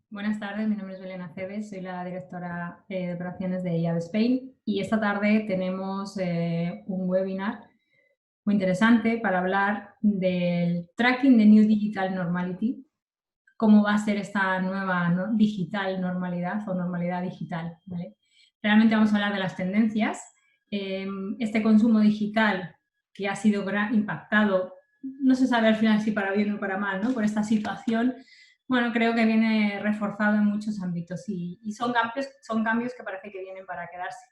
Buenas tardes, mi nombre es Belén Aceves, soy la directora de operaciones de IAB Spain y esta tarde tenemos un webinar muy interesante para hablar del tracking de New Digital Normality, cómo va a ser esta nueva digital normalidad o normalidad digital, ¿vale? Realmente vamos a hablar de las tendencias. Este consumo digital que ha sido impactado, no se sabe al final si para bien o para mal, ¿no? Por esta situación, bueno, creo que viene reforzado en muchos ámbitos y son cambios que parece que vienen para quedarse.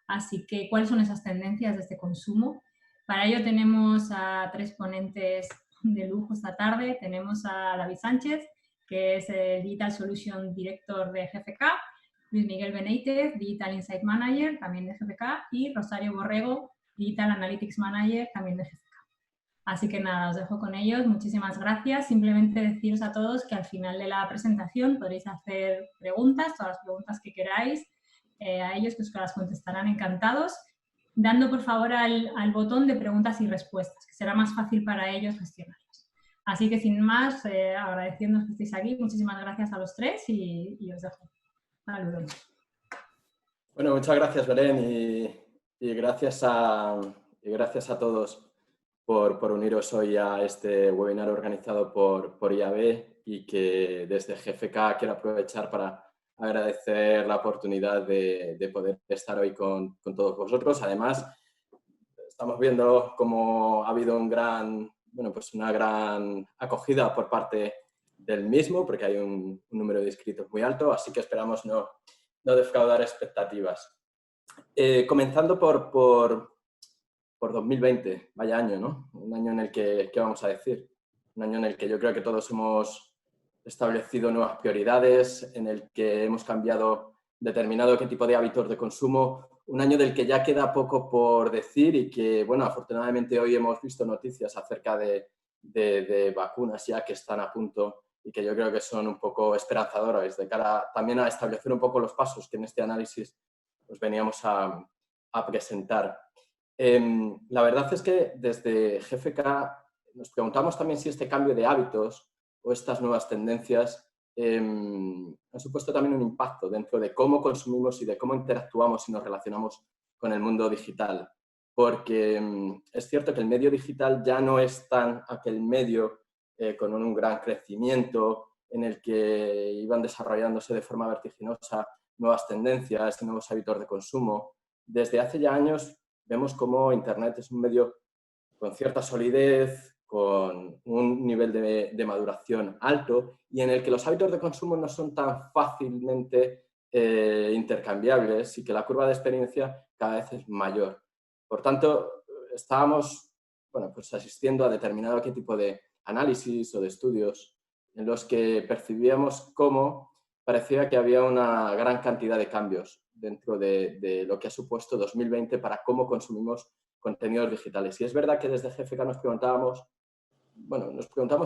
Así que, ¿cuáles son esas tendencias de este consumo? Para ello tenemos a tres ponentes de lujo esta tarde. Tenemos a David Sánchez, que es el Digital Solution Director de GFK, Luis Miguel Benítez, Digital Insight Manager, también de GFK, y Rosario Borrego, Digital Analytics Manager, también de GFK. Así que nada, os dejo con ellos. Muchísimas gracias. Simplemente deciros a todos que al final de la presentación podréis hacer preguntas, todas las preguntas que queráis, a ellos que os las contestarán encantados, dando por favor al botón de preguntas y respuestas, que será más fácil para ellos gestionarlas. Así que sin más, agradeciendo que estéis aquí, muchísimas gracias a los tres y os dejo. Saludos. Bueno, muchas gracias, Belén, y gracias a todos por uniros hoy a este webinar organizado por IAB y que desde GFK quiero aprovechar para agradecer la oportunidad de poder estar hoy con todos vosotros. Además, estamos viendo cómo ha habido una gran acogida por parte del mismo, porque hay un número de inscritos muy alto, así que esperamos no defraudar expectativas. Comenzando por 2020, vaya año, ¿no? Un año en el que, ¿qué vamos a decir? Un año en el que yo creo que todos hemos establecido nuevas prioridades, en el que hemos cambiado determinado qué tipo de hábitos de consumo, un año del que ya queda poco por decir y que, bueno, afortunadamente hoy hemos visto noticias acerca de vacunas ya que están a punto y que yo creo que son un poco esperanzadoras de cara también a establecer un poco los pasos que en este análisis pues veníamos a presentar. La verdad es que desde GFK nos preguntamos también si este cambio de hábitos o estas nuevas tendencias han supuesto también un impacto dentro de cómo consumimos y de cómo interactuamos y nos relacionamos con el mundo digital. Porque es cierto que el medio digital ya no es tan aquel medio con un gran crecimiento en el que iban desarrollándose de forma vertiginosa nuevas tendencias y nuevos hábitos de consumo. Desde hace ya años vemos cómo Internet es un medio con cierta solidez, con un nivel de maduración alto y en el que los hábitos de consumo no son tan fácilmente intercambiables y que la curva de experiencia cada vez es mayor. Por tanto, estábamos pues asistiendo a determinado tipo de análisis o de estudios en los que percibíamos cómo parecía que había una gran cantidad de cambios dentro de lo que ha supuesto 2020 para cómo consumimos contenidos digitales. Y es verdad que desde GFK nos preguntamos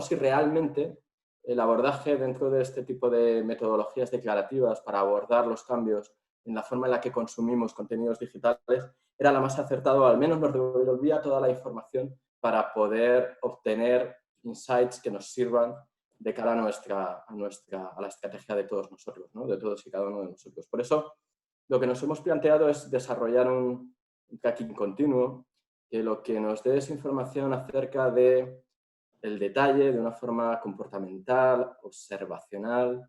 si realmente el abordaje dentro de este tipo de metodologías declarativas para abordar los cambios en la forma en la que consumimos contenidos digitales era la más acertada, o al menos nos devolvía toda la información para poder obtener insights que nos sirvan de cara a la estrategia de todos nosotros, ¿no? De todos y cada uno de nosotros. Por eso, lo que nos hemos planteado es desarrollar un tracking continuo que lo que nos dé es información acerca de el detalle de una forma comportamental, observacional,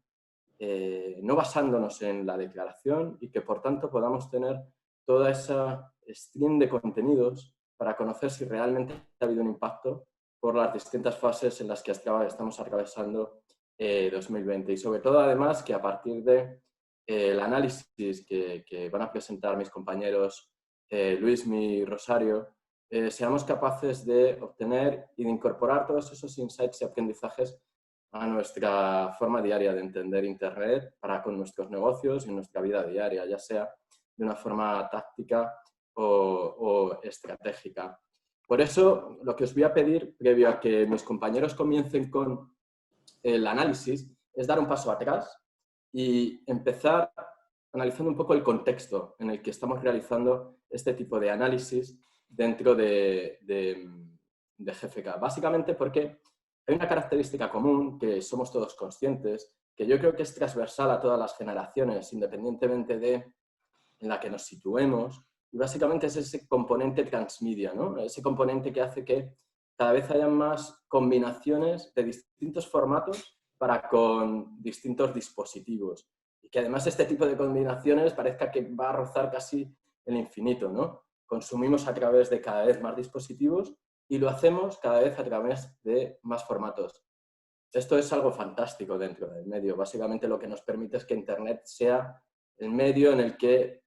no basándonos en la declaración y que por tanto podamos tener toda esa stream de contenidos para conocer si realmente ha habido un impacto por las distintas fases en las que estamos atravesando 2020 y sobre todo además que a partir de el análisis que van a presentar mis compañeros Luismi y Rosario, seamos capaces de obtener y de incorporar todos esos insights y aprendizajes a nuestra forma diaria de entender Internet para con nuestros negocios y nuestra vida diaria, ya sea de una forma táctica o estratégica. Por eso, lo que os voy a pedir, previo a que mis compañeros comiencen con el análisis, es dar un paso atrás y empezar analizando un poco el contexto en el que estamos realizando este tipo de análisis dentro de GFK. Básicamente porque hay una característica común que somos todos conscientes que yo creo que es transversal a todas las generaciones, independientemente de en la que nos situemos, y básicamente es ese componente transmedia, ¿no? Ese componente que hace que cada vez haya más combinaciones de distintos formatos para con distintos dispositivos. Y que además este tipo de combinaciones parezca que va a rozar casi el infinito, ¿no? Consumimos a través de cada vez más dispositivos y lo hacemos cada vez a través de más formatos. Esto es algo fantástico dentro del medio. Básicamente lo que nos permite es que Internet sea el medio en el que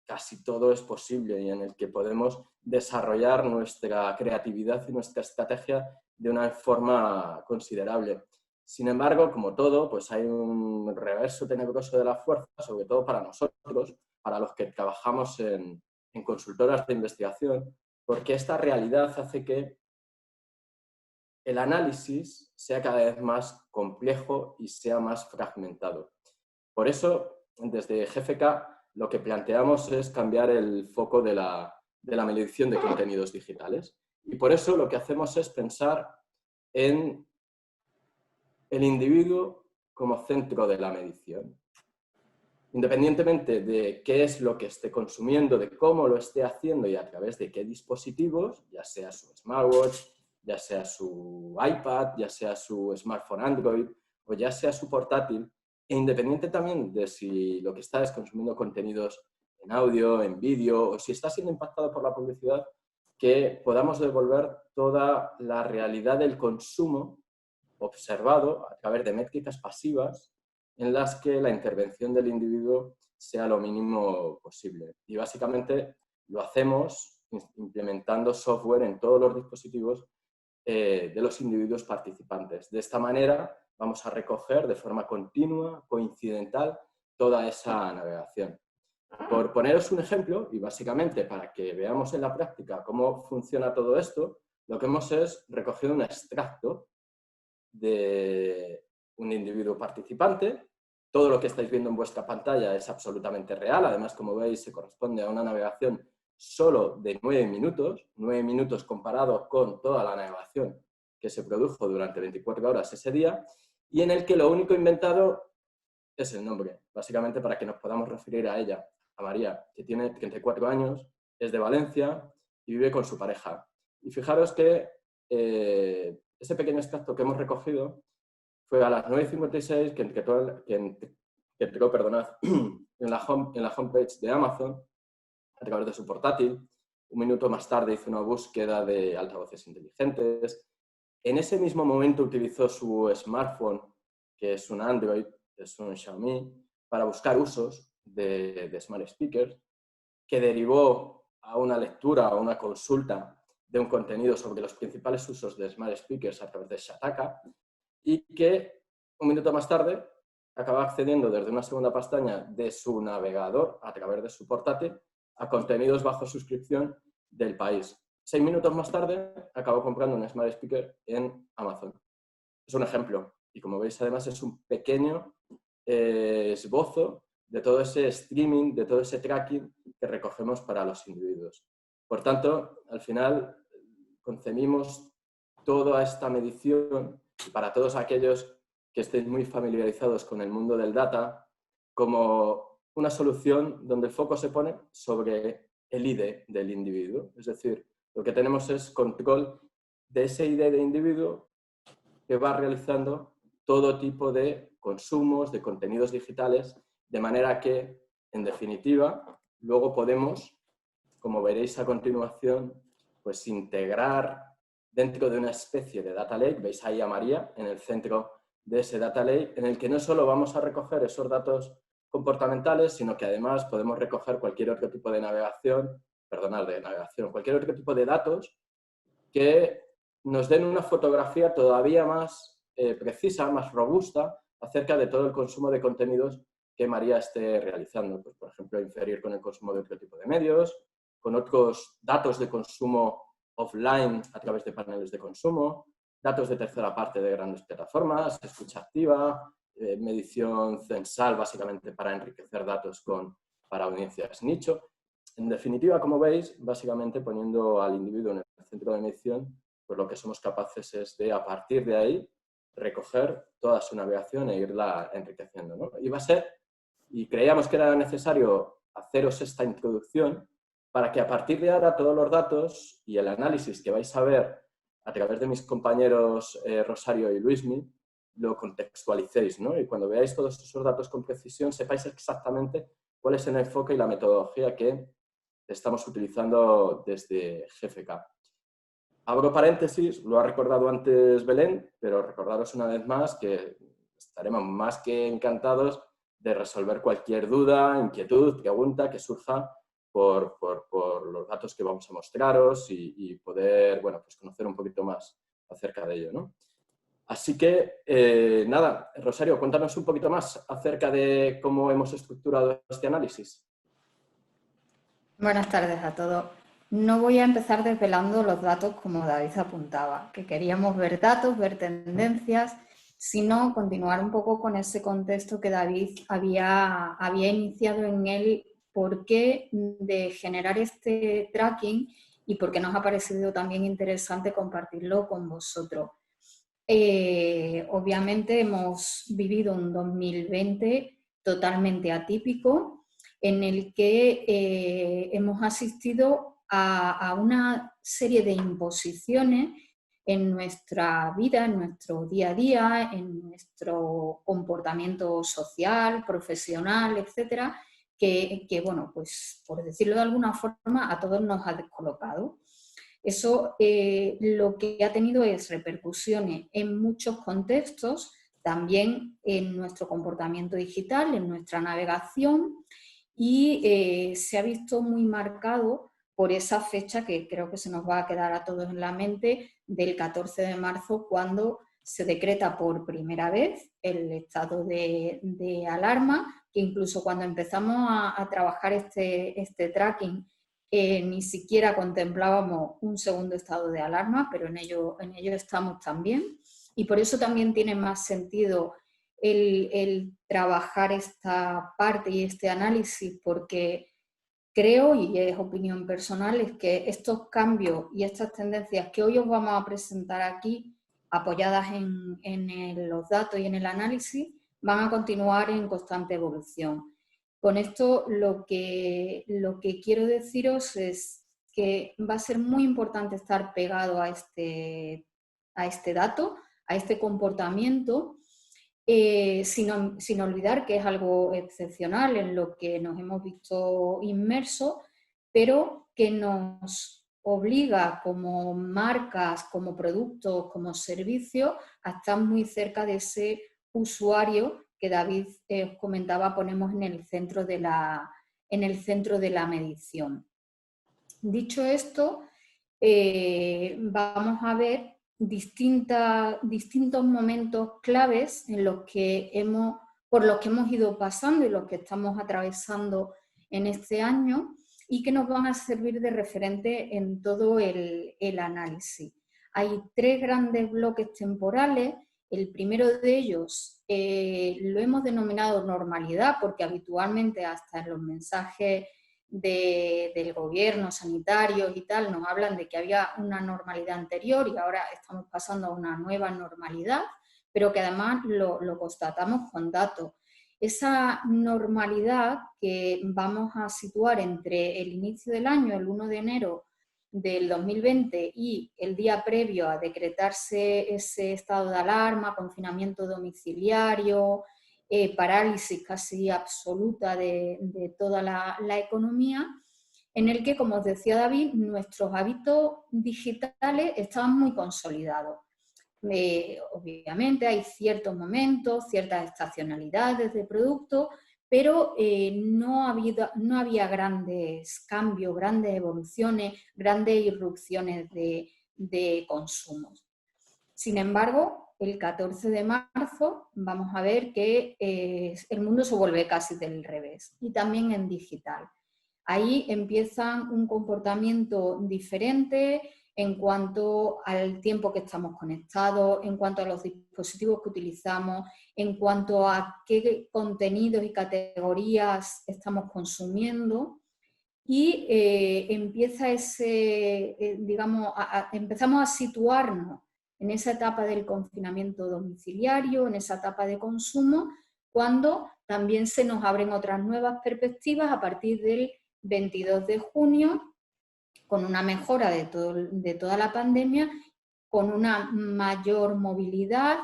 casi todo es posible y en el que podemos desarrollar nuestra creatividad y nuestra estrategia de una forma considerable. Sin embargo, como todo, pues hay un reverso tenebroso de la fuerza, sobre todo para nosotros, para los que trabajamos en consultoras de investigación, porque esta realidad hace que el análisis sea cada vez más complejo y sea más fragmentado. Por eso, desde GFK, lo que planteamos es cambiar el foco de la medición de contenidos digitales. Y por eso lo que hacemos es pensar en el individuo como centro de la medición. Independientemente de qué es lo que esté consumiendo, de cómo lo esté haciendo y a través de qué dispositivos, ya sea su smartwatch, ya sea su iPad, ya sea su smartphone Android o ya sea su portátil, e independiente también de si lo que está es consumiendo contenidos en audio, en vídeo o si está siendo impactado por la publicidad, que podamos devolver toda la realidad del consumo observado a través de métricas pasivas en las que la intervención del individuo sea lo mínimo posible. Y básicamente lo hacemos implementando software en todos los dispositivos de los individuos participantes. De esta manera vamos a recoger de forma continua, coincidental, toda esa navegación. Por poneros un ejemplo, y básicamente para que veamos en la práctica cómo funciona todo esto, lo que hemos es recogido un extracto de un individuo participante. Todo lo que estáis viendo en vuestra pantalla es absolutamente real. Además, como veis, se corresponde a una navegación solo de 9 minutos comparado con toda la navegación que se produjo durante 24 horas ese día, y en el que lo único inventado es el nombre, básicamente para que nos podamos referir a ella, a María, que tiene 34 años, es de Valencia y vive con su pareja. Y fijaros que ese pequeño extracto que hemos recogido fue a las 9:56 que entró en la homepage de Amazon a través de su portátil. Un minuto más tarde hizo una búsqueda de altavoces inteligentes. En ese mismo momento utilizó su smartphone, que es un Android, es un Xiaomi, para buscar usos de Smart Speakers, que derivó a una lectura o una consulta de un contenido sobre los principales usos de Smart Speakers a través de Shataka, y que un minuto más tarde acaba accediendo desde una segunda pestaña de su navegador a través de su portátil a contenidos bajo suscripción del país. 6 minutos más tarde acabó comprando un Smart Speaker en Amazon. Es un ejemplo y como veis además es un pequeño esbozo de todo ese streaming, de todo ese tracking que recogemos para los individuos. Por tanto, al final concebimos toda esta medición y para todos aquellos que estén muy familiarizados con el mundo del data como una solución donde el foco se pone sobre el ID del individuo. Es decir, lo que tenemos es control de ese ID de individuo que va realizando todo tipo de consumos, de contenidos digitales, de manera que, en definitiva, luego podemos, como veréis a continuación, pues integrar dentro de una especie de data lake, veis ahí a María en el centro de ese data lake, en el que no solo vamos a recoger esos datos comportamentales, sino que además podemos recoger cualquier otro tipo de cualquier otro tipo de datos que nos den una fotografía todavía más precisa, más robusta, acerca de todo el consumo de contenidos que María esté realizando. Pues, por ejemplo, inferir con el consumo de otro tipo de medios, con otros datos de consumo offline a través de paneles de consumo, datos de tercera parte de grandes plataformas, escucha activa, medición censal, básicamente para enriquecer datos para audiencias nicho. En definitiva, como veis, básicamente poniendo al individuo en el centro de medición, pues lo que somos capaces es de, a partir de ahí, recoger toda su navegación e irla enriqueciendo, ¿no? Y creíamos que era necesario haceros esta introducción para que a partir de ahora todos los datos y el análisis que vais a ver a través de mis compañeros Rosario y Luismi, lo contextualicéis, ¿no? Y cuando veáis todos esos datos con precisión, sepáis exactamente cuál es el enfoque y la metodología que estamos utilizando desde GFK. Abro paréntesis, lo ha recordado antes Belén, pero recordaros una vez más que estaremos más que encantados de resolver cualquier duda, inquietud, pregunta que surja por los datos que vamos a mostraros y poder, bueno, pues conocer un poquito más acerca de ello, ¿no? Así que, nada, Rosario, cuéntanos un poquito más acerca de cómo hemos estructurado este análisis. Buenas tardes a todos. No voy a empezar desvelando los datos como David apuntaba, que queríamos ver datos, ver tendencias, sino continuar un poco con ese contexto que David había iniciado en el porqué de generar este tracking y por qué nos ha parecido también interesante compartirlo con vosotros. Obviamente hemos vivido un 2020 totalmente atípico, en el que hemos asistido a una serie de imposiciones en nuestra vida, en nuestro día a día, en nuestro comportamiento social, profesional, etcétera, que bueno, pues por decirlo de alguna forma, a todos nos ha descolocado. Eso lo que ha tenido es repercusiones en muchos contextos, también en nuestro comportamiento digital, en nuestra navegación, y se ha visto muy marcado por esa fecha que creo que se nos va a quedar a todos en la mente, del 14 de marzo, cuando se decreta por primera vez el estado de alarma, que incluso cuando empezamos a trabajar este tracking, ni siquiera contemplábamos un segundo estado de alarma, pero en ello estamos también. Y por eso también tiene más sentido el trabajar esta parte y este análisis, porque creo, y es opinión personal, es que estos cambios y estas tendencias que hoy os vamos a presentar aquí, apoyadas en los datos y en el análisis, van a continuar en constante evolución. Con esto lo que quiero deciros es que va a ser muy importante estar pegado a este dato, a este comportamiento, sin olvidar que es algo excepcional en lo que nos hemos visto inmersos, pero que nos obliga como marcas, como productos, como servicios, a estar muy cerca de ese usuario que David os comentaba, ponemos en el centro de la medición. Dicho esto, vamos a ver distintos momentos claves por los que hemos ido pasando y los que estamos atravesando en este año, y que nos van a servir de referente en todo el análisis. Hay 3 grandes bloques temporales. El primero de ellos lo hemos denominado normalidad, porque habitualmente hasta en los mensajes del gobierno, sanitarios y tal, nos hablan de que había una normalidad anterior y ahora estamos pasando a una nueva normalidad, pero que además lo constatamos con datos. Esa normalidad que vamos a situar entre el inicio del año, el 1 de enero del 2020, y el día previo a decretarse ese estado de alarma, confinamiento domiciliario, parálisis casi absoluta de toda la economía, en el que, como os decía David, nuestros hábitos digitales estaban muy consolidados. Obviamente hay ciertos momentos, ciertas estacionalidades de productos, pero no había grandes cambios, grandes evoluciones, grandes irrupciones de consumos. Sin embargo, el 14 de marzo vamos a ver que el mundo se vuelve casi del revés, y también en digital. Ahí empiezan un comportamiento diferente en cuanto al tiempo que estamos conectados, en cuanto a los dispositivos que utilizamos, en cuanto a qué contenidos y categorías estamos consumiendo, y empieza empezamos a situarnos en esa etapa del confinamiento domiciliario, en esa etapa de consumo, cuando también se nos abren otras nuevas perspectivas a partir del 22 de junio, con una mejora de toda la pandemia, con una mayor movilidad,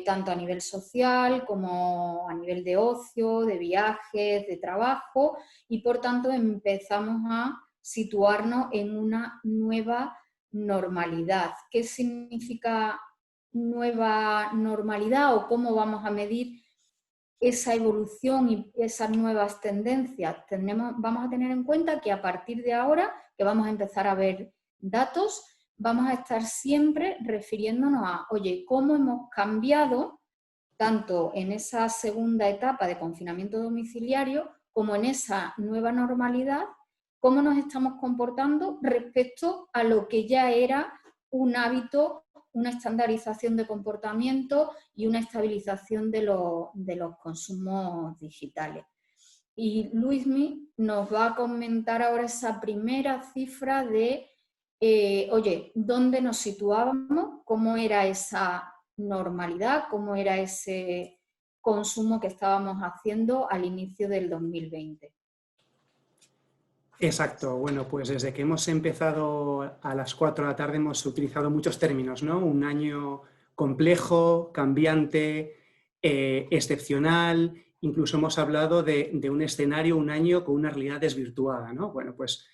tanto a nivel social como a nivel de ocio, de viajes, de trabajo, y por tanto empezamos a situarnos en una nueva normalidad. ¿Qué significa nueva normalidad o cómo vamos a medir esa evolución y esas nuevas tendencias? Vamos a tener en cuenta que a partir de ahora, que vamos a empezar a ver datos, vamos a estar siempre refiriéndonos a, oye, cómo hemos cambiado tanto en esa segunda etapa de confinamiento domiciliario como en esa nueva normalidad, cómo nos estamos comportando respecto a lo que ya era un hábito, una estandarización de comportamiento y una estabilización de los consumos digitales. Y Luismi nos va a comentar ahora esa primera cifra de, oye, ¿dónde nos situábamos? ¿Cómo era esa normalidad? ¿Cómo era ese consumo que estábamos haciendo al inicio del 2020? Exacto. Bueno, pues desde que hemos empezado a las 4 de la tarde hemos utilizado muchos términos, ¿no? Un año complejo, cambiante, excepcional, incluso hemos hablado de un escenario, un año con una realidad desvirtuada, ¿no? Bueno, pues,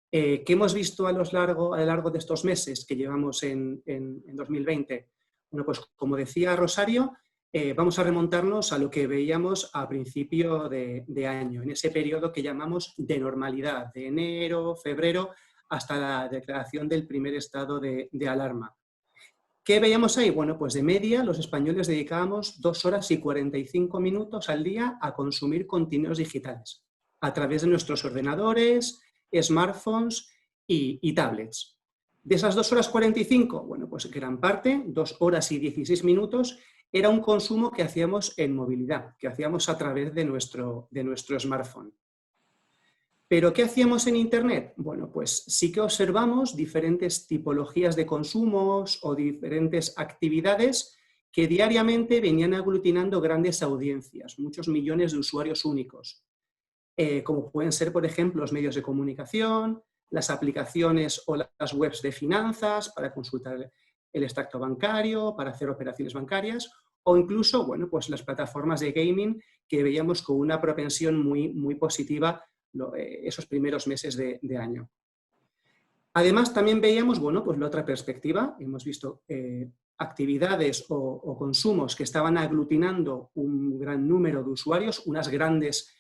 ¿qué hemos visto a lo largo de estos meses que llevamos en 2020? Bueno, pues como decía Rosario, vamos a remontarnos a lo que veíamos a principio de año, en ese periodo que llamamos de normalidad, de enero, febrero, hasta la declaración del primer estado de alarma. ¿Qué veíamos ahí? Bueno, pues de media los españoles dedicábamos 2 horas y 45 minutos al día a consumir contenidos digitales, a través de nuestros ordenadores, smartphones y tablets. De esas 2 horas 45, bueno, pues gran parte, 2 horas y 16 minutos, era un consumo que hacíamos en movilidad, que hacíamos a través de nuestro smartphone. ¿Pero qué hacíamos en Internet? Bueno, pues sí que observamos diferentes tipologías de consumos o diferentes actividades que diariamente venían aglutinando grandes audiencias, muchos millones de usuarios únicos, como pueden ser, por ejemplo, los medios de comunicación, las aplicaciones o las webs de finanzas para consultar el extracto bancario, para hacer operaciones bancarias, o incluso, bueno, pues las plataformas de gaming que veíamos con una propensión muy positiva esos primeros meses de año. Además, también veíamos, bueno, pues la otra perspectiva. Hemos visto actividades o consumos que estaban aglutinando un gran número de usuarios, unas grandes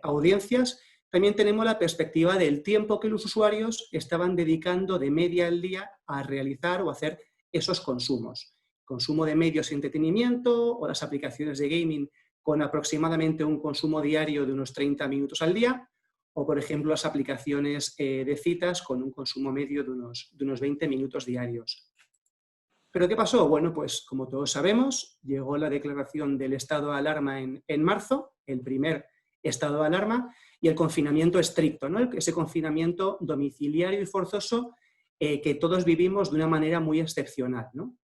audiencias. También tenemos la perspectiva del tiempo que los usuarios estaban dedicando de media al día a realizar o hacer esos consumos. Consumo de medios y entretenimiento o las aplicaciones de gaming con aproximadamente un consumo diario de unos 30 minutos al día, o por ejemplo las aplicaciones de citas con un consumo medio de unos 20 minutos diarios. ¿Pero qué pasó? Bueno, pues como todos sabemos, llegó la declaración del estado de alarma en marzo, el primer estado de alarma, y el confinamiento estricto, ¿no? Ese confinamiento domiciliario y forzoso que todos vivimos de una manera muy excepcional, ¿no?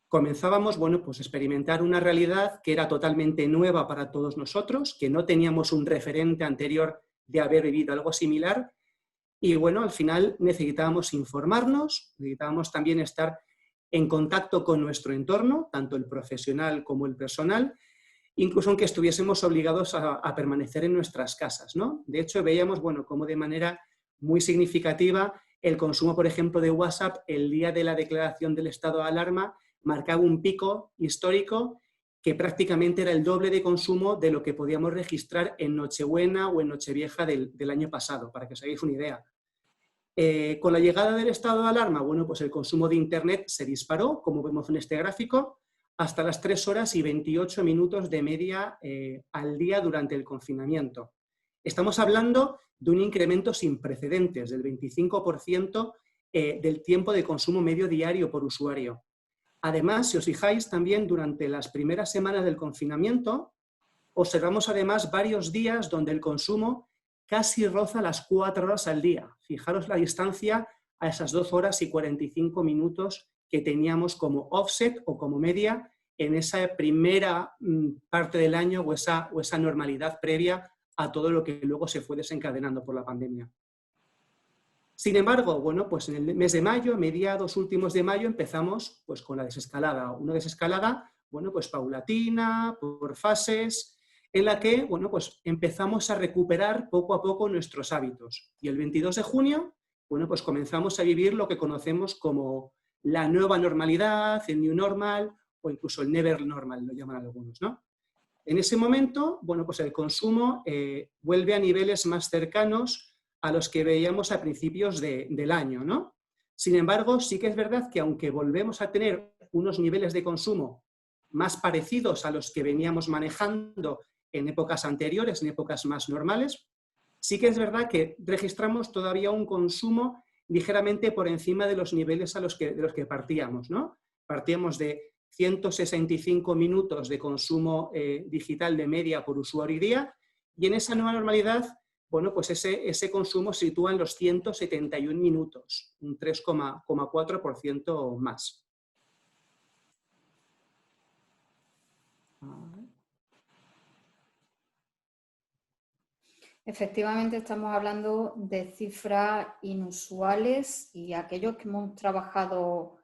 Comenzábamos, bueno, pues a experimentar una realidad que era totalmente nueva para todos nosotros, que no teníamos un referente anterior de haber vivido algo similar, y bueno, al final necesitábamos informarnos, necesitábamos también estar en contacto con nuestro entorno, tanto el profesional como el personal, incluso aunque estuviésemos obligados a permanecer en nuestras casas, ¿no? De hecho, veíamos, bueno, cómo de manera muy significativa el consumo, por ejemplo, de WhatsApp el día de la declaración del estado de alarma marcaba un pico histórico que prácticamente era el doble de consumo de lo que podíamos registrar en Nochebuena o en Nochevieja del año pasado, para que os hagáis una idea. Con la llegada del estado de alarma, bueno, pues el consumo de Internet se disparó, como vemos en este gráfico, hasta las 3 horas y 28 minutos de media al día durante el confinamiento. Estamos hablando de un incremento sin precedentes, del 25% del tiempo de consumo medio diario por usuario. Además, si os fijáis, también durante las primeras semanas del confinamiento, observamos además varios días donde el consumo casi roza las 4 horas al día. Fijaros la distancia a esas 2 horas y 45 minutos que teníamos como offset o como media en esa primera parte del año o esa normalidad previa a todo lo que luego se fue desencadenando por la pandemia. Sin embargo, bueno, pues en el mes de mayo, mediados últimos de mayo, empezamos pues con la desescalada. Una desescalada, bueno, pues paulatina, por fases, en la que, bueno, pues empezamos a recuperar poco a poco nuestros hábitos. Y el 22 de junio, bueno, pues comenzamos a vivir lo que conocemos como la nueva normalidad, el new normal o incluso el never normal, lo llaman algunos, ¿no? En ese momento, bueno, pues el consumo vuelve a niveles más cercanos a los que veíamos a principios del año, ¿no? Sin embargo, sí que es verdad que aunque volvemos a tener unos niveles de consumo más parecidos a los que veníamos manejando en épocas anteriores, en épocas más normales, sí que es verdad que registramos todavía un consumo ligeramente por encima de los niveles de los que partíamos, ¿no? Partíamos de 165 minutos de consumo digital de media por usuario y día, y en esa nueva normalidad, bueno, pues ese consumo se sitúa en los 171 minutos, un 3,4% más. Efectivamente, estamos hablando de cifras inusuales y aquellos que hemos trabajado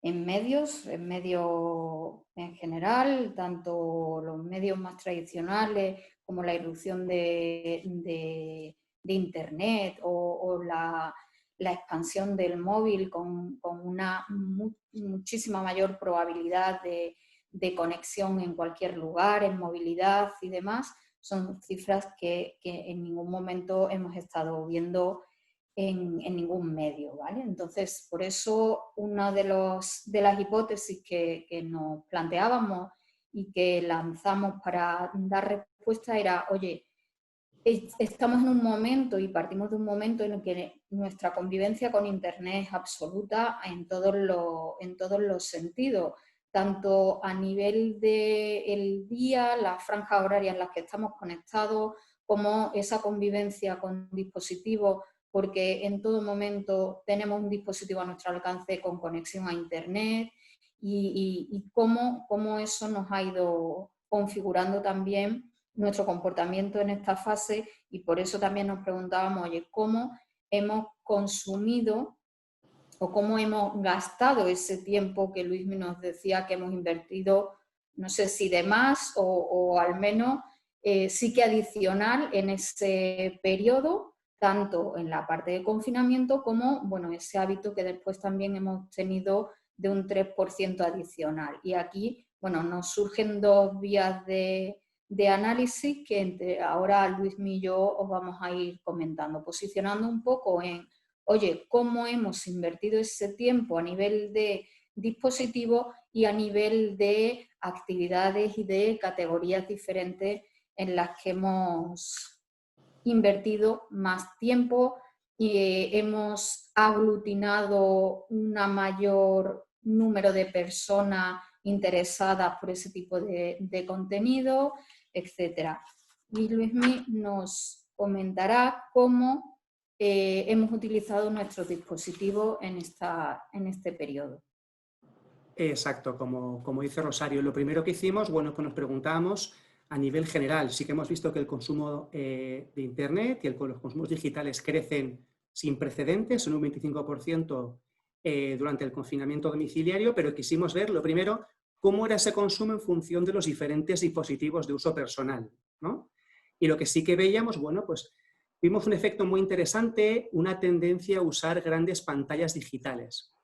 en medios en general, tanto los medios más tradicionales como la irrupción de Internet o la expansión del móvil con una muchísima mayor probabilidad de conexión en cualquier lugar, en movilidad y demás, son cifras que en ningún momento hemos estado viendo en ningún medio, ¿vale? Entonces, por eso una de las hipótesis que nos planteábamos y que lanzamos para dar respuesta era, oye, estamos en un momento y partimos de un momento en el que nuestra convivencia con Internet es absoluta en todos los sentidos, tanto a nivel del día, las franjas horarias en las que estamos conectados, como esa convivencia con dispositivos, porque en todo momento tenemos un dispositivo a nuestro alcance con conexión a Internet y cómo eso nos ha ido configurando también nuestro comportamiento en esta fase, y por eso también nos preguntábamos, oye, ¿cómo hemos consumido o cómo hemos gastado ese tiempo que Luismi nos decía que hemos invertido, no sé si de más o al menos sí que adicional en ese periodo, tanto en la parte de confinamiento como, bueno, ese hábito que después también hemos tenido de un 3% adicional. Y aquí, bueno, nos surgen dos vías de análisis que ahora Luismi y yo os vamos a ir comentando, posicionando un poco en, oye, cómo hemos invertido ese tiempo a nivel de dispositivos y a nivel de actividades y de categorías diferentes en las que hemos invertido más tiempo y hemos aglutinado un mayor número de personas interesadas por ese tipo de contenido, etc. Y Luismi nos comentará cómo hemos utilizado nuestros dispositivos en este periodo. Exacto, como dice Rosario, lo primero que hicimos, bueno, pues nos preguntábamos a nivel general. Sí que hemos visto que el consumo de Internet y los consumos digitales crecen sin precedentes, en un 25% durante el confinamiento domiciliario, pero quisimos ver, lo primero, cómo era ese consumo en función de los diferentes dispositivos de uso personal, ¿no? Y lo que sí que veíamos, bueno, pues vimos un efecto muy interesante, una tendencia a usar grandes pantallas digitales.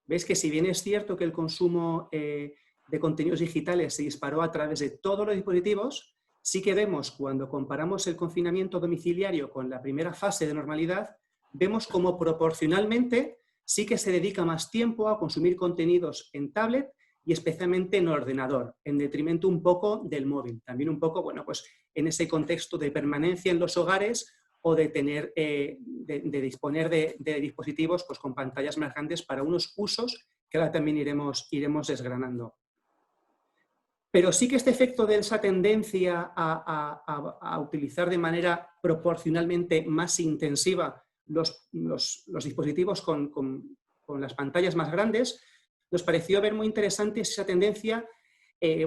Veis que si bien es cierto que el consumo de contenidos digitales se disparó a través de todos los dispositivos, sí que vemos cuando comparamos el confinamiento domiciliario con la primera fase de normalidad, vemos como proporcionalmente sí que se dedica más tiempo a consumir contenidos en tablet y especialmente en ordenador, en detrimento un poco del móvil. También un poco, bueno, pues en ese contexto de permanencia en los hogares o de tener, de disponer de dispositivos pues, con pantallas más grandes para unos usos que ahora también iremos desgranando. Pero sí que este efecto de esa tendencia a utilizar de manera proporcionalmente más intensiva los dispositivos con las pantallas más grandes, nos pareció ver muy interesante si esa tendencia,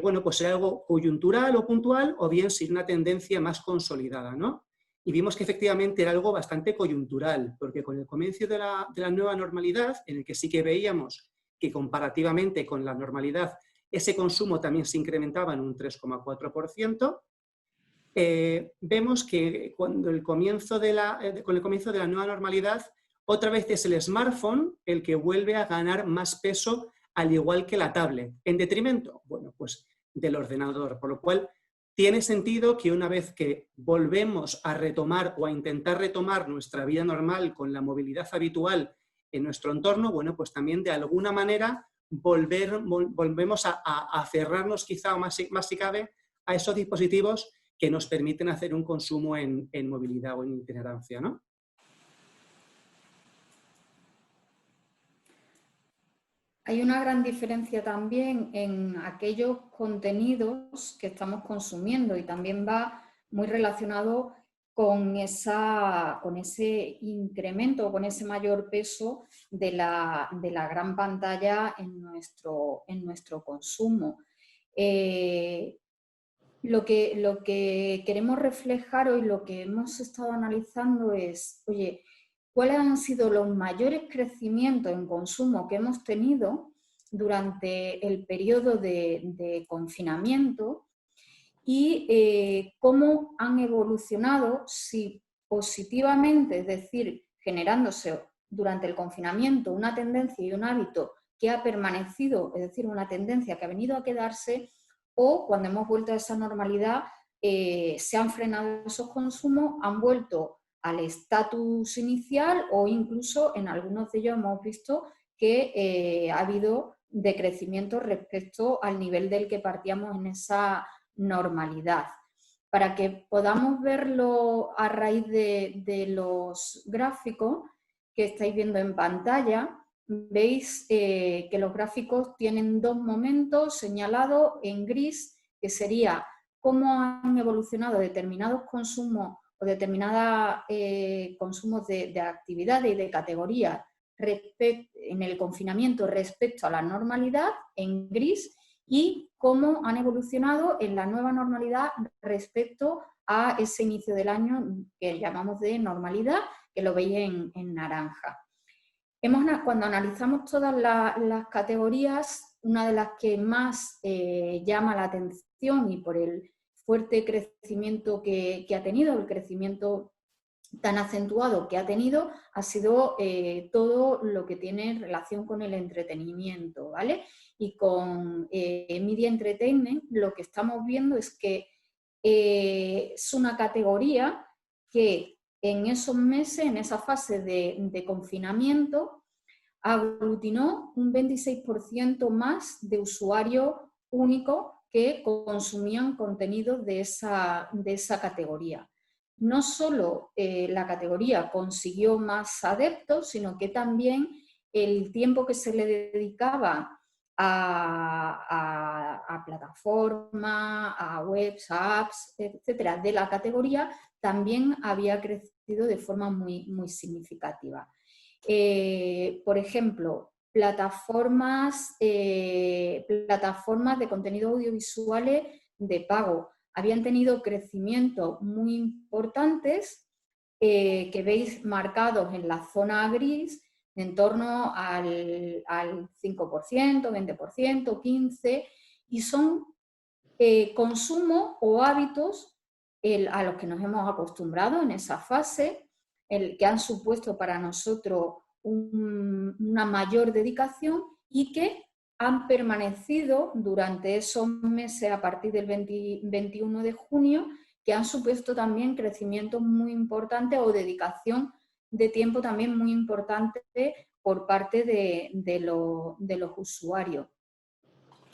bueno, pues era algo coyuntural o puntual, o bien si una tendencia más consolidada, ¿no? Y vimos que efectivamente era algo bastante coyuntural, porque con el comienzo de la nueva normalidad, en el que sí que veíamos que comparativamente con la normalidad ese consumo también se incrementaba en un 3,4%, vemos que con el comienzo de la nueva normalidad, otra vez es el smartphone el que vuelve a ganar más peso, al igual que la tablet. ¿En detrimento? Bueno, pues del ordenador, por lo cual tiene sentido que una vez que volvemos a retomar o a intentar retomar nuestra vida normal con la movilidad habitual en nuestro entorno, bueno, pues también de alguna manera volvemos a cerrarnos quizá más si cabe a esos dispositivos que nos permiten hacer un consumo en movilidad o en itinerancia, ¿no? Hay una gran diferencia también en aquellos contenidos que estamos consumiendo y también va muy relacionado con ese incremento, con ese mayor peso de la gran pantalla en nuestro consumo. Lo que queremos reflejar hoy, lo que hemos estado analizando es, oye, ¿cuáles han sido los mayores crecimientos en consumo que hemos tenido durante el periodo de confinamiento y cómo han evolucionado, si positivamente, es decir, generándose durante el confinamiento una tendencia y un hábito que ha permanecido, es decir, una tendencia que ha venido a quedarse, o cuando hemos vuelto a esa normalidad se han frenado esos consumos, han vuelto al estatus inicial o incluso en algunos de ellos hemos visto que ha habido decrecimiento respecto al nivel del que partíamos en esa normalidad. Para que podamos verlo a raíz de los gráficos que estáis viendo en pantalla, veis que los gráficos tienen dos momentos señalados en gris, que sería cómo han evolucionado determinados consumos o determinados consumos de actividades y de categorías en el confinamiento respecto a la normalidad, en gris, y cómo han evolucionado en la nueva normalidad respecto a ese inicio del año que llamamos de normalidad, que lo veis en naranja. Cuando analizamos todas las categorías, una de las que más llama la atención y por el fuerte crecimiento que ha tenido, el crecimiento tan acentuado que ha tenido, ha sido todo lo que tiene relación con el entretenimiento, ¿vale? Y con Media Entertainment lo que estamos viendo es que es una categoría que en esos meses, en esa fase de confinamiento, aglutinó un 26% más de usuarios únicos que consumían contenidos de esa categoría. No solo la categoría consiguió más adeptos, sino que también el tiempo que se le dedicaba a plataformas, a webs, a apps, etcétera, de la categoría, también había crecido de forma muy, muy significativa. Por ejemplo, plataformas de contenido audiovisuales de pago habían tenido crecimientos muy importantes que veis marcados en la zona gris, en torno al 5%, 20%, 15%, y son consumos o hábitos a los que nos hemos acostumbrado en esa fase, que han supuesto para nosotros una mayor dedicación y que han permanecido durante esos meses a partir del 21 de junio, que han supuesto también crecimientos muy importantes o dedicación de tiempo también muy importante por parte de los usuarios.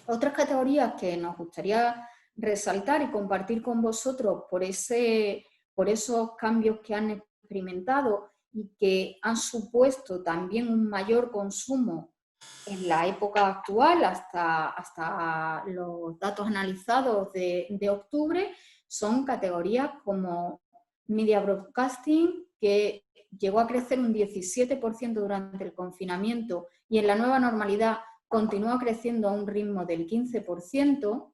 Otras categorías que nos gustaría resaltar y compartir con vosotros por esos cambios que han experimentado y que han supuesto también un mayor consumo en la época actual, hasta los datos analizados de octubre, son categorías como Media Broadcasting, que llegó a crecer un 17% durante el confinamiento y en la nueva normalidad continúa creciendo a un ritmo del 15%,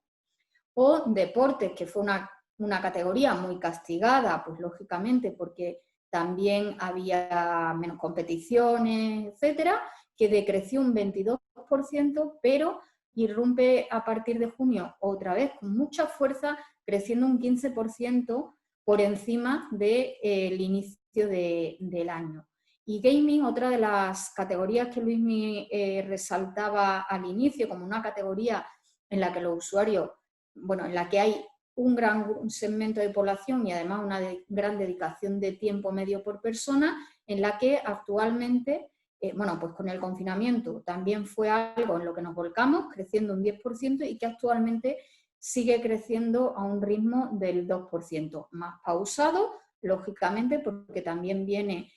o deportes, que fue una categoría muy castigada, pues lógicamente porque también había menos competiciones, etcétera, que decreció un 22%, pero irrumpe a partir de junio otra vez con mucha fuerza, creciendo un 15% por encima del inicio del año. Y gaming, otra de las categorías que Luismi resaltaba al inicio como una categoría en la que los usuarios, bueno, en la que hay un gran segmento de población y además una gran dedicación de tiempo medio por persona, en la que actualmente, bueno, pues con el confinamiento también fue algo en lo que nos volcamos, creciendo un 10%, y que actualmente sigue creciendo a un ritmo del 2%, más pausado, lógicamente, porque también viene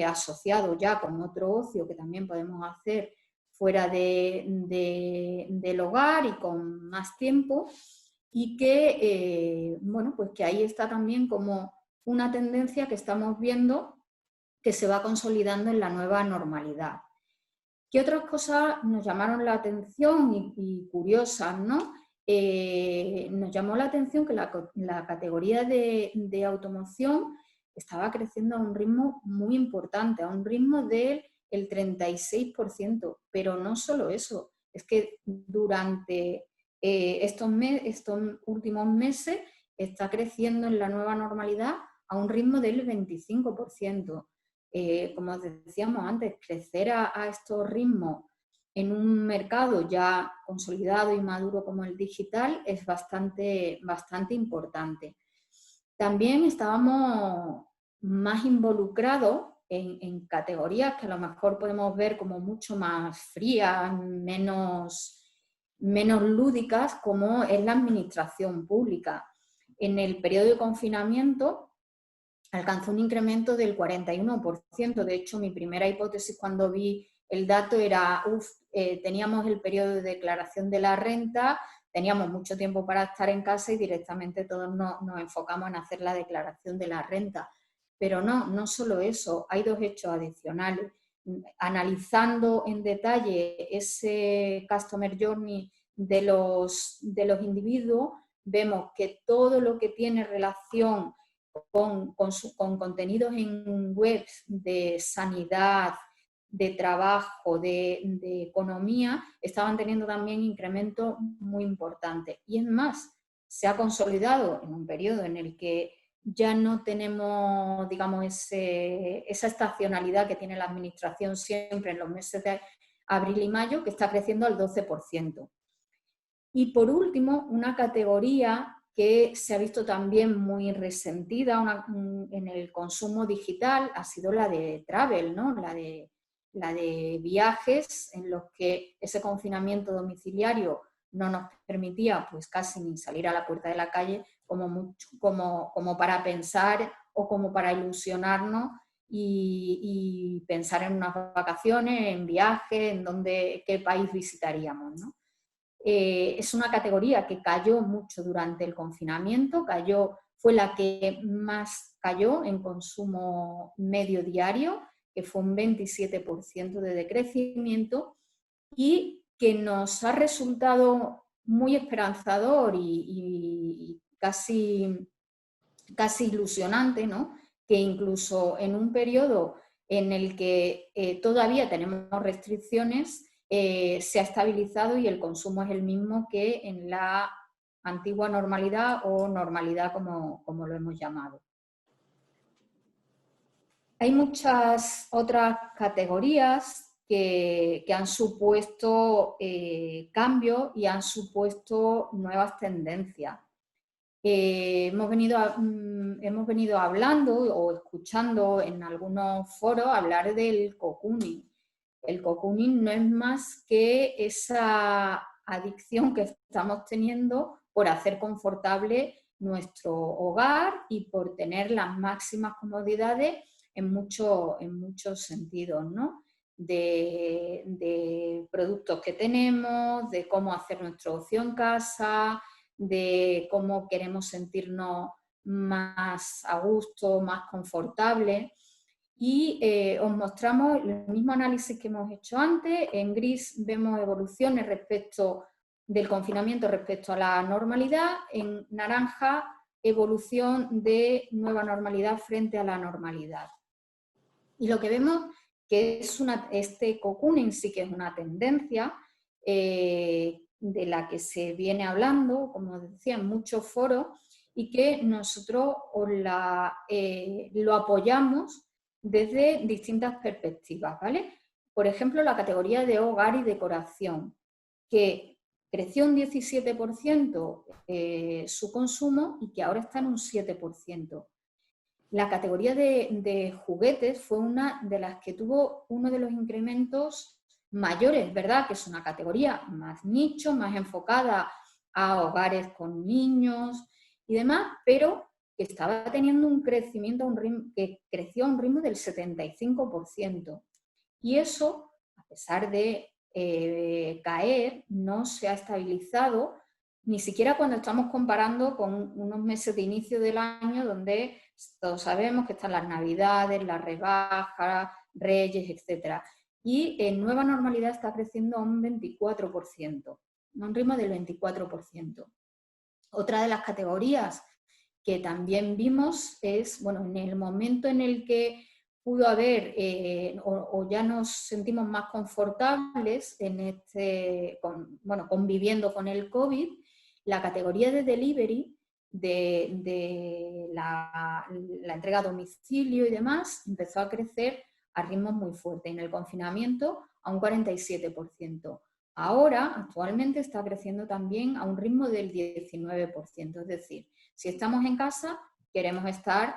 asociado ya con otro ocio que también podemos hacer fuera del hogar y con más tiempo, y que, bueno, pues que ahí está también como una tendencia que estamos viendo que se va consolidando en la nueva normalidad. ¿Qué otras cosas nos llamaron la atención y curiosas, ¿no? Nos llamó la atención que la categoría de automoción estaba creciendo a un ritmo muy importante, a un ritmo del 36%, pero no solo eso, es que durante estos últimos meses está creciendo en la nueva normalidad a un ritmo del 25%. Como decíamos antes, crecer a estos ritmos en un mercado ya consolidado y maduro como el digital es bastante importante. También estábamos más involucrados en categorías que a lo mejor podemos ver como mucho más frías, menos lúdicas, como es la administración pública. En el periodo de confinamiento alcanzó un incremento del 41%. De hecho, mi primera hipótesis cuando vi el dato era, teníamos el periodo de declaración de la renta, teníamos mucho tiempo para estar en casa y directamente todos nos enfocamos en hacer la declaración de la renta. Pero no solo eso, hay dos hechos adicionales. Analizando en detalle ese Customer Journey de los individuos, vemos que todo lo que tiene relación con contenidos en webs de sanidad, de trabajo, de economía, estaban teniendo también incrementos muy importantes. Y es más, se ha consolidado en un periodo en el que ya no tenemos, digamos, esa estacionalidad que tiene la administración siempre en los meses de abril y mayo, que está creciendo al 12%. Y por último, una categoría que se ha visto también muy resentida en el consumo digital ha sido la de travel, ¿no? La de viajes, en los que ese confinamiento domiciliario no nos permitía pues casi ni salir a la puerta de la calle como para pensar o como para ilusionarnos y pensar en unas vacaciones, en viajes, qué país visitaríamos, ¿no? Es una categoría que cayó mucho durante el confinamiento, fue la que más cayó en consumo medio diario, que fue un 27% de decrecimiento, y que nos ha resultado muy esperanzador y casi ilusionante, ¿no? Que incluso en un periodo en el que todavía tenemos restricciones, se ha estabilizado y el consumo es el mismo que en la antigua normalidad o normalidad como lo hemos llamado. Hay muchas otras categorías que han supuesto cambios y han supuesto nuevas tendencias. Hemos venido hablando o escuchando en algunos foros hablar del cocooning. El cocooning no es más que esa adicción que estamos teniendo por hacer confortable nuestro hogar y por tener las máximas comodidades en muchos sentidos, ¿no? De productos que tenemos, de cómo hacer nuestro ocio en casa, de cómo queremos sentirnos más a gusto, más confortable. Y os mostramos el mismo análisis que hemos hecho antes. En gris vemos evoluciones respecto del confinamiento respecto a la normalidad. En naranja, evolución de nueva normalidad frente a la normalidad. Y lo que vemos que es este cocooning sí que es una tendencia de la que se viene hablando, como decía, en muchos foros, y que nosotros lo apoyamos desde distintas perspectivas, ¿vale? Por ejemplo, la categoría de hogar y decoración, que creció un 17% su consumo y que ahora está en un 7%. La categoría de juguetes fue una de las que tuvo uno de los incrementos mayores, ¿verdad? Que es una categoría más nicho, más enfocada a hogares con niños y demás, pero que estaba teniendo un crecimiento, que creció a un ritmo del 75%. Y eso, a pesar de caer, no se ha estabilizado, ni siquiera cuando estamos comparando con unos meses de inicio del año donde todos sabemos que están las navidades, las rebajas, Reyes, etc. Y en nueva normalidad está creciendo a un 24%, a un ritmo del 24%. Otra de las categorías que también vimos es, bueno, en el momento en el que pudo haber o ya nos sentimos más confortables en conviviendo con el COVID, la categoría de delivery, de la entrega a domicilio y demás, empezó a crecer a ritmos muy fuertes. En el confinamiento a un 47%. Ahora, actualmente, está creciendo también a un ritmo del 19%. Es decir, si estamos en casa, queremos estar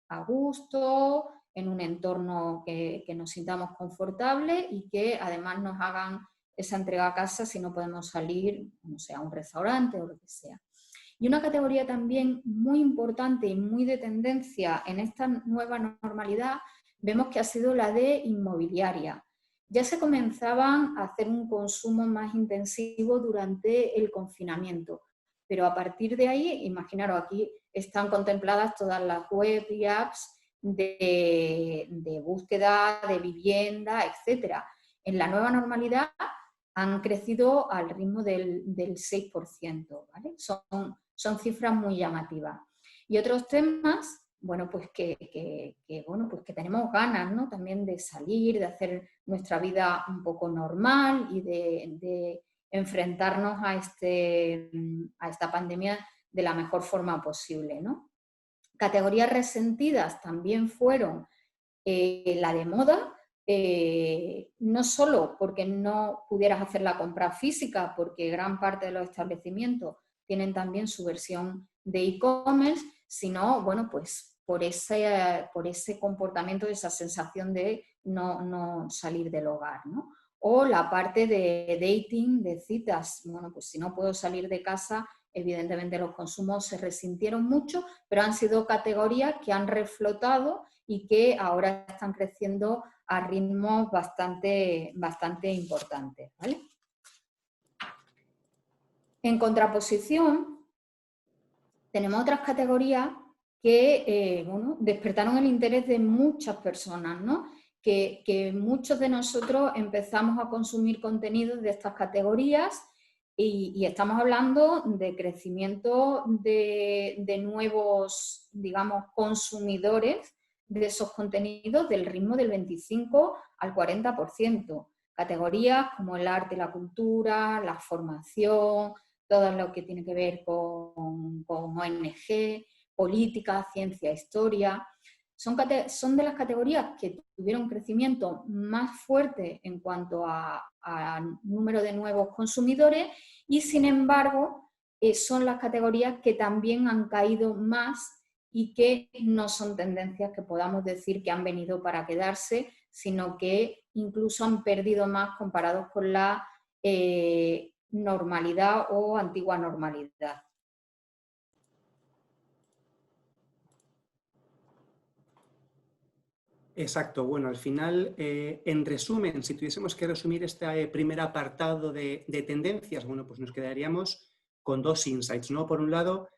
a gusto, en un entorno que nos sintamos confortables y que además nos hagan esa entrega a casa si no podemos salir, no sé, a un restaurante o lo que sea. Y una categoría también muy importante y muy de tendencia en esta nueva normalidad, vemos que ha sido la de inmobiliaria. Ya se comenzaban a hacer un consumo más intensivo durante el confinamiento, pero a partir de ahí, imaginaros, aquí están contempladas todas las web y apps de búsqueda de vivienda, etc. En la nueva normalidad han crecido al ritmo del 6%, ¿vale? Son cifras muy llamativas. Y otros temas, bueno, pues que tenemos ganas, ¿no? También de salir, de hacer nuestra vida un poco normal y de enfrentarnos a esta pandemia de la mejor forma posible, ¿no? Categorías resentidas también fueron la de moda, no solo porque no pudieras hacer la compra física, porque gran parte de los establecimientos tienen también su versión de e-commerce, sino, bueno, pues por ese comportamiento, esa sensación de no salir del hogar, ¿no? O la parte de dating, de citas, bueno, pues si no puedo salir de casa, evidentemente los consumos se resintieron mucho, pero han sido categorías que han reflotado y que ahora están creciendo a ritmos bastante importantes, ¿vale? En contraposición, tenemos otras categorías que despertaron el interés de muchas personas, ¿no? Que muchos de nosotros empezamos a consumir contenidos de estas categorías y estamos hablando de crecimiento de nuevos, digamos, consumidores de esos contenidos del ritmo del 25 al 40%. Categorías como el arte, la cultura, la formación, todo lo que tiene que ver con ONG, política, ciencia, historia. Son de las categorías que tuvieron un crecimiento más fuerte en cuanto a número de nuevos consumidores y, sin embargo, son las categorías que también han caído más y que no son tendencias que podamos decir que han venido para quedarse, sino que incluso han perdido más comparados con la normalidad o antigua normalidad. Exacto. Bueno, al final, en resumen, si tuviésemos que resumir este primer apartado de tendencias, bueno, pues nos quedaríamos con dos insights, ¿no? Por un lado,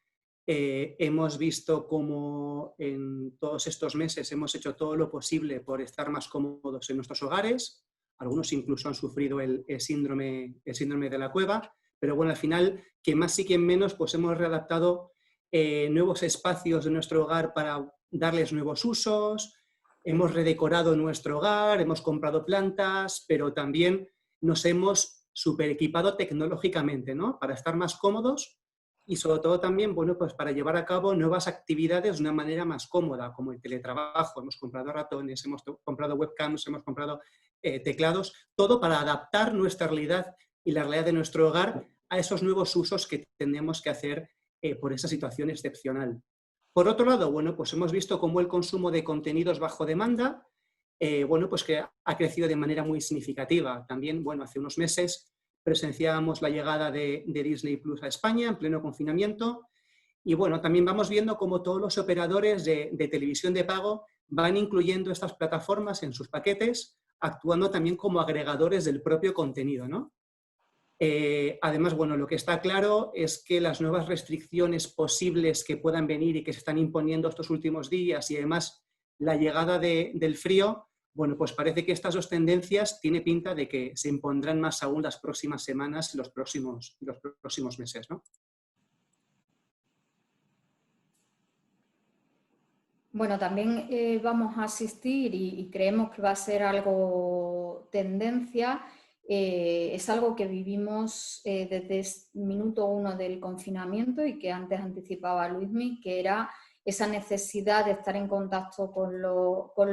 hemos visto cómo en todos estos meses hemos hecho todo lo posible por estar más cómodos en nuestros hogares. Algunos incluso han sufrido el síndrome de la cueva, pero bueno, al final, quien más y quien menos, pues hemos readaptado nuevos espacios de nuestro hogar para darles nuevos usos, hemos redecorado nuestro hogar, hemos comprado plantas, pero también nos hemos superequipado tecnológicamente, ¿no? Para estar más cómodos y sobre todo también, bueno, pues para llevar a cabo nuevas actividades de una manera más cómoda, como el teletrabajo. Hemos comprado ratones, hemos comprado webcams, hemos comprado teclados, todo para adaptar nuestra realidad y la realidad de nuestro hogar a esos nuevos usos que tenemos que hacer por esa situación excepcional. Por otro lado, bueno, pues hemos visto cómo el consumo de contenidos bajo demanda, bueno, pues que ha crecido de manera muy significativa. También, bueno, hace unos meses presenciábamos la llegada de Disney Plus a España en pleno confinamiento y, bueno, también vamos viendo cómo todos los operadores de televisión de pago van incluyendo estas plataformas en sus paquetes, actuando también como agregadores del propio contenido, ¿no? Además, bueno, lo que está claro es que las nuevas restricciones posibles que puedan venir y que se están imponiendo estos últimos días y además la llegada del frío, bueno, pues parece que estas dos tendencias tiene pinta de que se impondrán más aún las próximas semanas y los próximos meses, ¿no? Bueno, también vamos a asistir y creemos que va a ser algo tendencia. Es algo que vivimos desde el minuto 1 del confinamiento y que antes anticipaba Luismi, que era esa necesidad de estar en contacto con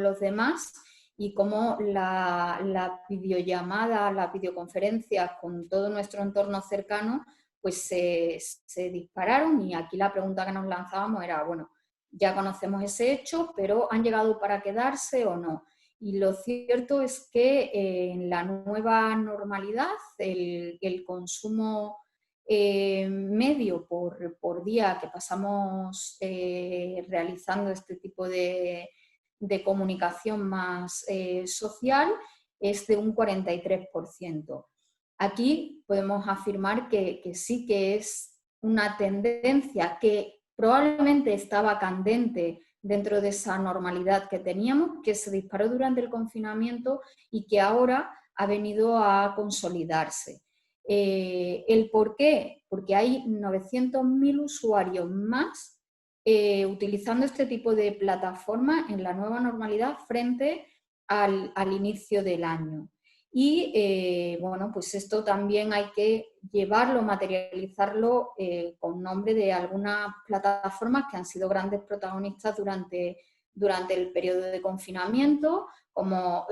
los demás y cómo la videollamada, las videoconferencias con todo nuestro entorno cercano, pues se dispararon. Y aquí la pregunta que nos lanzábamos era, bueno, ya conocemos ese hecho, pero ¿han llegado para quedarse o no? Y lo cierto es que en la nueva normalidad el consumo medio por día que pasamos realizando este tipo de comunicación más social es de un 43%. Aquí podemos afirmar que sí que es una tendencia que probablemente estaba candente dentro de esa normalidad que teníamos, que se disparó durante el confinamiento y que ahora ha venido a consolidarse. ¿El por qué? Porque hay 900.000 usuarios más utilizando este tipo de plataforma en la nueva normalidad frente al inicio del año. Y bueno, pues esto también hay que llevarlo, materializarlo con nombre de algunas plataformas que han sido grandes protagonistas durante el periodo de confinamiento, como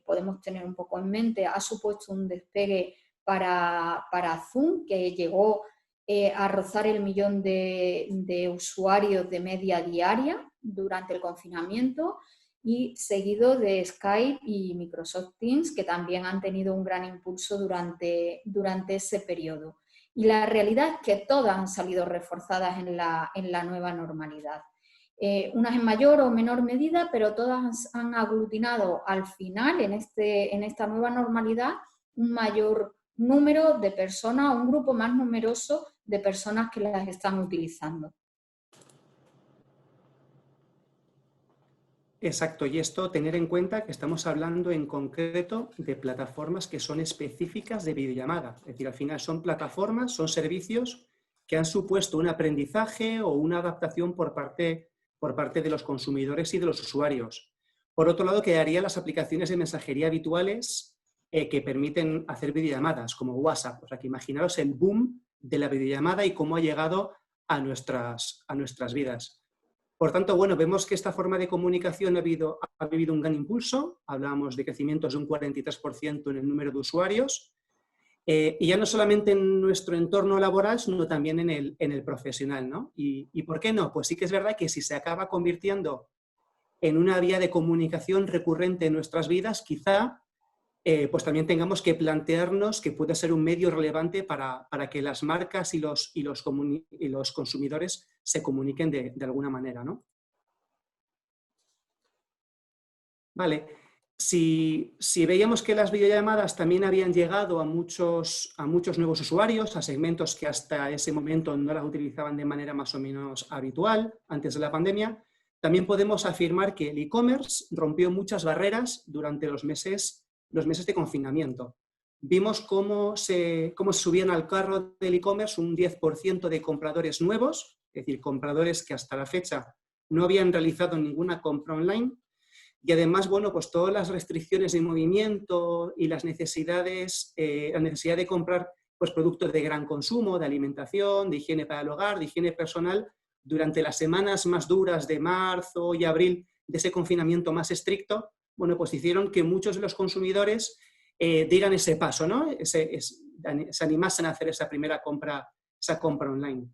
podemos tener un poco en mente, ha supuesto un despegue para Zoom, que llegó a rozar el 1.000.000 de usuarios de media diaria durante el confinamiento, y seguido de Skype y Microsoft Teams, que también han tenido un gran impulso durante ese periodo. Y la realidad es que todas han salido reforzadas en la nueva normalidad. Unas en mayor o menor medida, pero todas han aglutinado al final, en esta nueva normalidad, un mayor número de personas, un grupo más numeroso de personas que las están utilizando. Exacto, y esto tener en cuenta que estamos hablando en concreto de plataformas que son específicas de videollamada. Es decir, al final son plataformas, son servicios que han supuesto un aprendizaje o una adaptación por parte de los consumidores y de los usuarios. Por otro lado, quedarían las aplicaciones de mensajería habituales que permiten hacer videollamadas, como WhatsApp. O sea, que imaginaros el boom de la videollamada y cómo ha llegado a nuestras vidas. Por tanto, bueno, vemos que esta forma de comunicación ha vivido un gran impulso. Hablábamos de crecimientos de un 43% en el número de usuarios. Y ya no solamente en nuestro entorno laboral, sino también en el profesional, ¿no? ¿Y por qué no? Pues sí que es verdad que si se acaba convirtiendo en una vía de comunicación recurrente en nuestras vidas, quizá pues también tengamos que plantearnos que puede ser un medio relevante para que las marcas y los consumidores se comuniquen de alguna manera, ¿no? Vale. Si veíamos que las videollamadas también habían llegado a muchos nuevos usuarios, a segmentos que hasta ese momento no las utilizaban de manera más o menos habitual antes de la pandemia, también podemos afirmar que el e-commerce rompió muchas barreras durante los meses de confinamiento. Vimos cómo se subían al carro del e-commerce un 10% de compradores nuevos, es decir, compradores que hasta la fecha no habían realizado ninguna compra online. Y además, bueno, pues todas las restricciones de movimiento y la necesidad de comprar pues, productos de gran consumo, de alimentación, de higiene para el hogar, de higiene personal, durante las semanas más duras de marzo y abril de ese confinamiento más estricto, bueno, pues hicieron que muchos de los consumidores dieran ese paso, ¿no? Se animasen a hacer esa primera compra, esa compra online.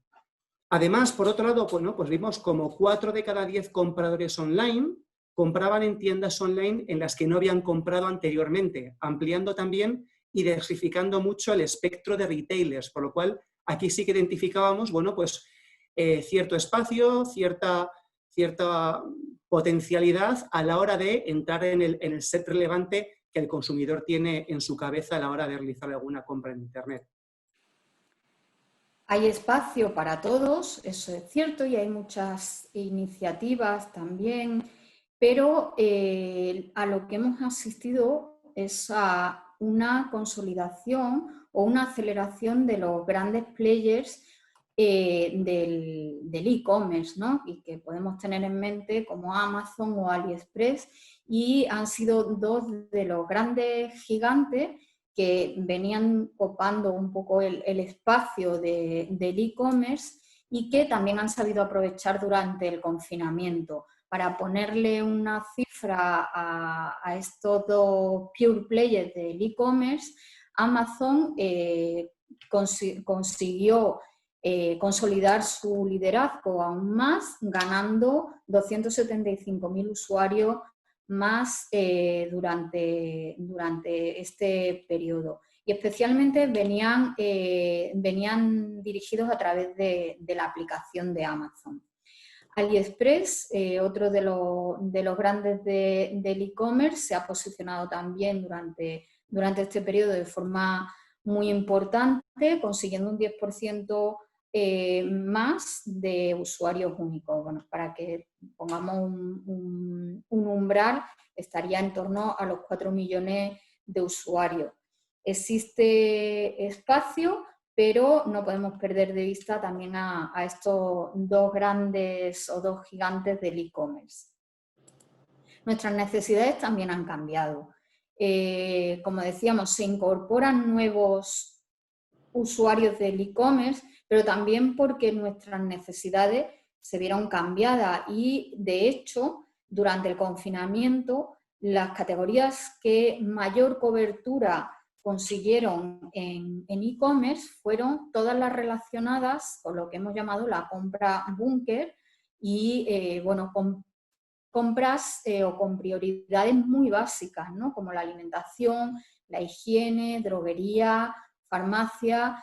Además, por otro lado, bueno, pues vimos como 4 de cada 10 compradores online compraban en tiendas online en las que no habían comprado anteriormente, ampliando también y diversificando mucho el espectro de retailers, por lo cual aquí sí que identificábamos, bueno, pues cierto espacio, cierta potencialidad a la hora de entrar en el set relevante que el consumidor tiene en su cabeza a la hora de realizar alguna compra en Internet. Hay espacio para todos, eso es cierto, y hay muchas iniciativas también, pero a lo que hemos asistido es a una consolidación o una aceleración de los grandes players del e-commerce, ¿no? Y que podemos tener en mente como Amazon o AliExpress, y han sido dos de los grandes gigantes que venían copando un poco el espacio del e-commerce y que también han sabido aprovechar durante el confinamiento. Para ponerle una cifra a estos dos pure players del e-commerce, Amazon consiguió consolidar su liderazgo aún más, ganando 275.000 usuarios más durante este periodo. Y especialmente venían dirigidos a través de la aplicación de Amazon. AliExpress, otro de los grandes del e-commerce, se ha posicionado también durante este periodo de forma muy importante, consiguiendo un 10% más de usuarios únicos. Bueno, para que pongamos un umbral, estaría en torno a los 4 millones de usuarios. Existe espacio, pero no podemos perder de vista también a estos dos grandes o dos gigantes del e-commerce. Nuestras necesidades también han cambiado. Como decíamos, se incorporan nuevos usuarios del e-commerce, pero también porque nuestras necesidades se vieron cambiadas y, de hecho, durante el confinamiento, las categorías que mayor cobertura consiguieron en e-commerce fueron todas las relacionadas con lo que hemos llamado la compra búnker y, bueno, con compras o con prioridades muy básicas, ¿no? Como la alimentación, la higiene, droguería, farmacia,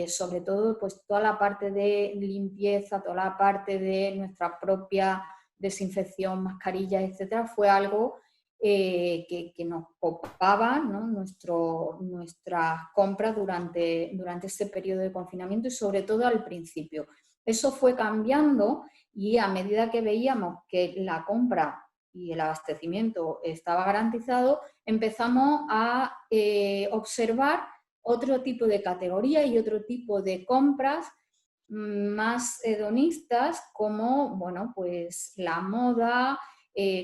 sobre todo pues toda la parte de limpieza, toda la parte de nuestra propia desinfección, mascarillas, etcétera, fue algo que nos copaba, ¿no? Nuestras compras durante este periodo de confinamiento y sobre todo al principio. Eso fue cambiando y a medida que veíamos que la compra y el abastecimiento estaba garantizado, empezamos a observar otro tipo de categoría y otro tipo de compras más hedonistas, como, bueno, pues la moda,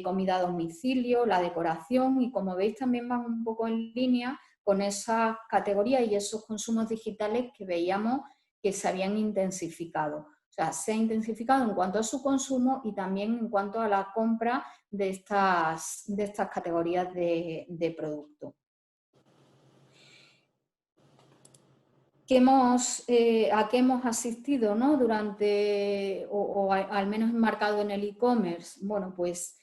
comida a domicilio, la decoración, y como veis también van un poco en línea con esas categorías y esos consumos digitales que veíamos que se habían intensificado. O sea, se ha intensificado en cuanto a su consumo y también en cuanto a la compra de estas categorías de producto. ¿A qué hemos asistido, ¿no? Durante, o al menos enmarcado en el e-commerce? Bueno, pues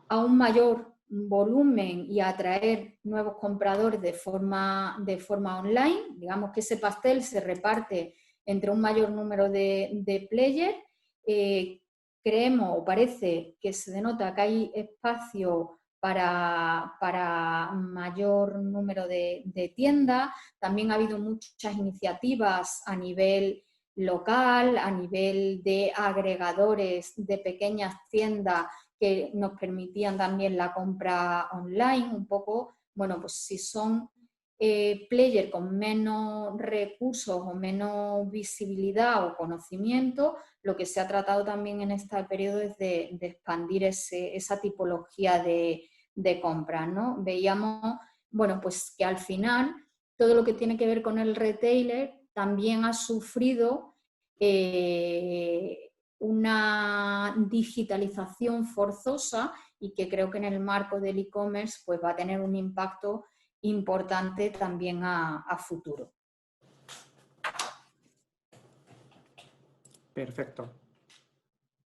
a un mayor volumen y a atraer nuevos compradores de forma online. Digamos que ese pastel se reparte entre un mayor número de players. Creemos o parece que se denota que hay espacio para mayor número de tiendas. También ha habido muchas iniciativas a nivel local, a nivel de agregadores de pequeñas tiendas que nos permitían también la compra online, un poco, bueno, pues si son players con menos recursos o menos visibilidad o conocimiento, lo que se ha tratado también en este periodo es de expandir esa tipología de compra, ¿no? Veíamos, bueno, pues que al final todo lo que tiene que ver con el retailer también ha sufrido una digitalización forzosa y que creo que en el marco del e-commerce pues va a tener un impacto importante también a futuro. Perfecto.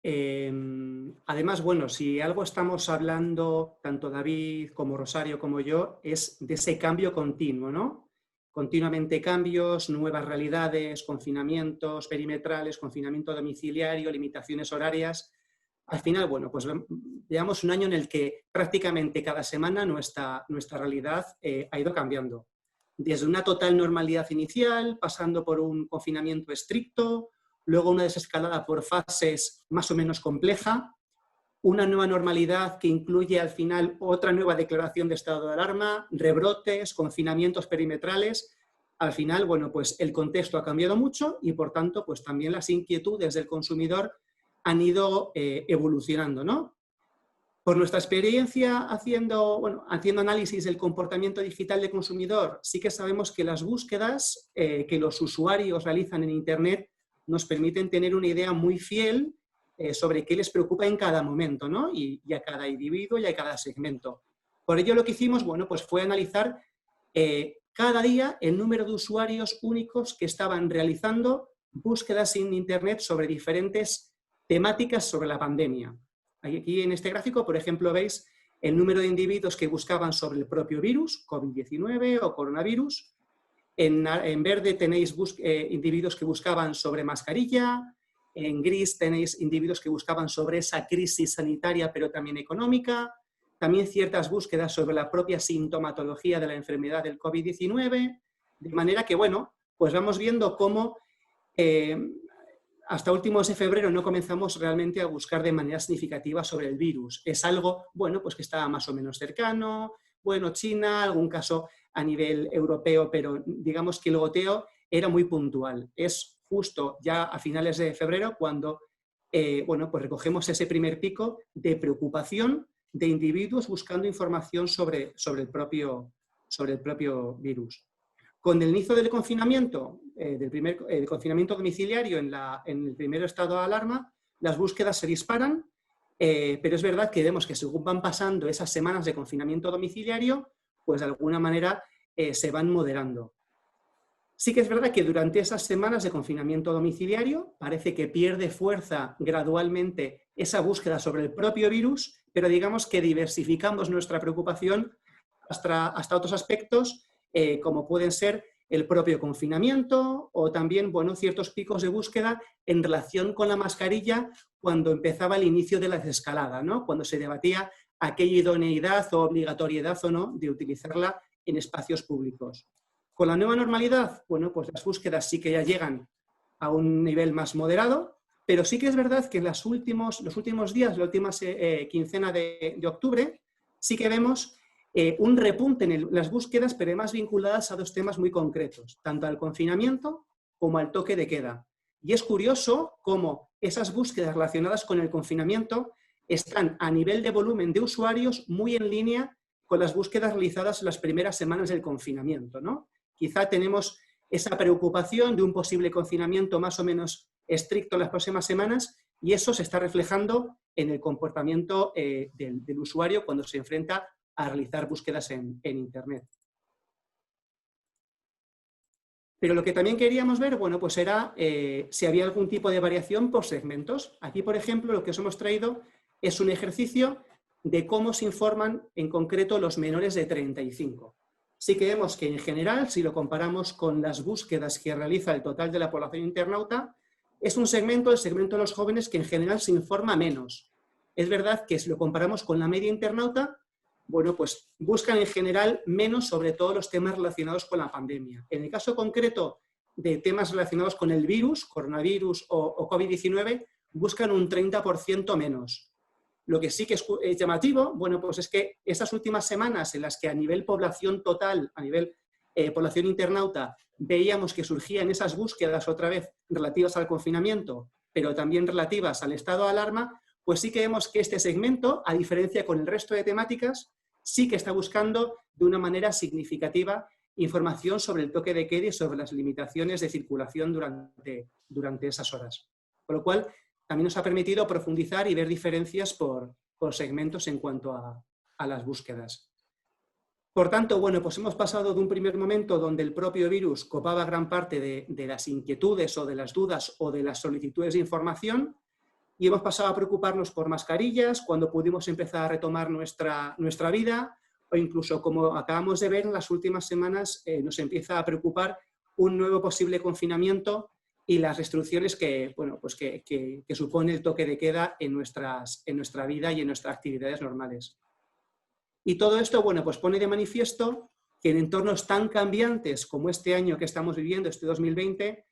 Además, bueno, si algo estamos hablando, tanto David como Rosario como yo, es de ese cambio continuo, ¿no? Continuamente cambios, nuevas realidades, confinamientos perimetrales, confinamiento domiciliario, limitaciones horarias. Al final, bueno, pues llevamos un año en el que prácticamente cada semana nuestra realidad ha ido cambiando. Desde una total normalidad inicial, pasando por un confinamiento estricto, luego una desescalada por fases más o menos compleja, una nueva normalidad que incluye al final otra nueva declaración de estado de alarma, rebrotes, confinamientos perimetrales. Al final, bueno, pues el contexto ha cambiado mucho y por tanto, pues también las inquietudes del consumidor han ido evolucionando, ¿no? Por nuestra experiencia haciendo análisis del comportamiento digital del consumidor, sí que sabemos que las búsquedas que los usuarios realizan en Internet nos permiten tener una idea muy fiel sobre qué les preocupa en cada momento, ¿no? Y a cada individuo y a cada segmento. Por ello lo que hicimos, bueno, pues fue analizar cada día el número de usuarios únicos que estaban realizando búsquedas en Internet sobre diferentes temáticas sobre la pandemia. Aquí en este gráfico, por ejemplo, veis el número de individuos que buscaban sobre el propio virus, COVID-19 o coronavirus. En verde tenéis individuos que buscaban sobre mascarilla, en gris tenéis individuos que buscaban sobre esa crisis sanitaria pero también económica, también ciertas búsquedas sobre la propia sintomatología de la enfermedad del COVID-19, de manera que, bueno, pues vamos viendo cómo hasta últimos de febrero no comenzamos realmente a buscar de manera significativa sobre el virus. Es algo, bueno, pues que estaba más o menos cercano, bueno, China, algún caso a nivel europeo, pero digamos que el goteo era muy puntual. Es justo ya a finales de febrero cuando, bueno, pues recogemos ese primer pico de preocupación de individuos buscando información sobre el propio virus. Con el inicio del confinamiento, del confinamiento domiciliario en el primer estado de alarma, las búsquedas se disparan, pero es verdad que vemos que según van pasando esas semanas de confinamiento domiciliario, pues de alguna manera se van moderando. Sí que es verdad que durante esas semanas de confinamiento domiciliario parece que pierde fuerza gradualmente esa búsqueda sobre el propio virus, pero digamos que diversificamos nuestra preocupación hasta otros aspectos, como pueden ser el propio confinamiento o también, bueno, ciertos picos de búsqueda en relación con la mascarilla cuando empezaba el inicio de la desescalada, ¿no? Cuando se debatía aquella idoneidad o obligatoriedad o no de utilizarla en espacios públicos. Con la nueva normalidad, bueno, pues las búsquedas sí que ya llegan a un nivel más moderado, pero sí que es verdad que en los últimos días, la última quincena de octubre, sí que vemos un repunte en las búsquedas, pero además vinculadas a dos temas muy concretos, tanto al confinamiento como al toque de queda. Y es curioso cómo esas búsquedas relacionadas con el confinamiento están a nivel de volumen de usuarios muy en línea con las búsquedas realizadas en las primeras semanas del confinamiento, ¿no? Quizá tenemos esa preocupación de un posible confinamiento más o menos estricto en las próximas semanas y eso se está reflejando en el comportamiento del usuario cuando se enfrenta a realizar búsquedas en Internet. Pero lo que también queríamos ver, bueno, pues era si había algún tipo de variación por segmentos. Aquí, por ejemplo, lo que os hemos traído es un ejercicio de cómo se informan en concreto los menores de 35. Sí que vemos que en general, si lo comparamos con las búsquedas que realiza el total de la población internauta, es un segmento, el segmento de los jóvenes, que en general se informa menos. Es verdad que si lo comparamos con la media internauta, bueno, pues buscan en general menos sobre todo los temas relacionados con la pandemia. En el caso concreto de temas relacionados con el virus, coronavirus o COVID-19, buscan un 30% menos. Lo que sí que es llamativo, bueno, pues es que esas últimas semanas en las que a nivel población total, a nivel población internauta, veíamos que surgían esas búsquedas otra vez relativas al confinamiento, pero también relativas al estado de alarma, pues sí que vemos que este segmento, a diferencia con el resto de temáticas, sí que está buscando de una manera significativa información sobre el toque de queda y sobre las limitaciones de circulación durante esas horas. Con lo cual, también nos ha permitido profundizar y ver diferencias por segmentos en cuanto a las búsquedas. Por tanto, bueno, pues hemos pasado de un primer momento donde el propio virus copaba gran parte de las inquietudes o de las dudas o de las solicitudes de información y hemos pasado a preocuparnos por mascarillas cuando pudimos empezar a retomar nuestra vida o incluso, como acabamos de ver en las últimas semanas, nos empieza a preocupar un nuevo posible confinamiento y las restricciones que, bueno, pues que supone el toque de queda en nuestra vida y en nuestras actividades normales. Y todo esto, bueno, pues pone de manifiesto que en entornos tan cambiantes como este año que estamos viviendo, este 2020,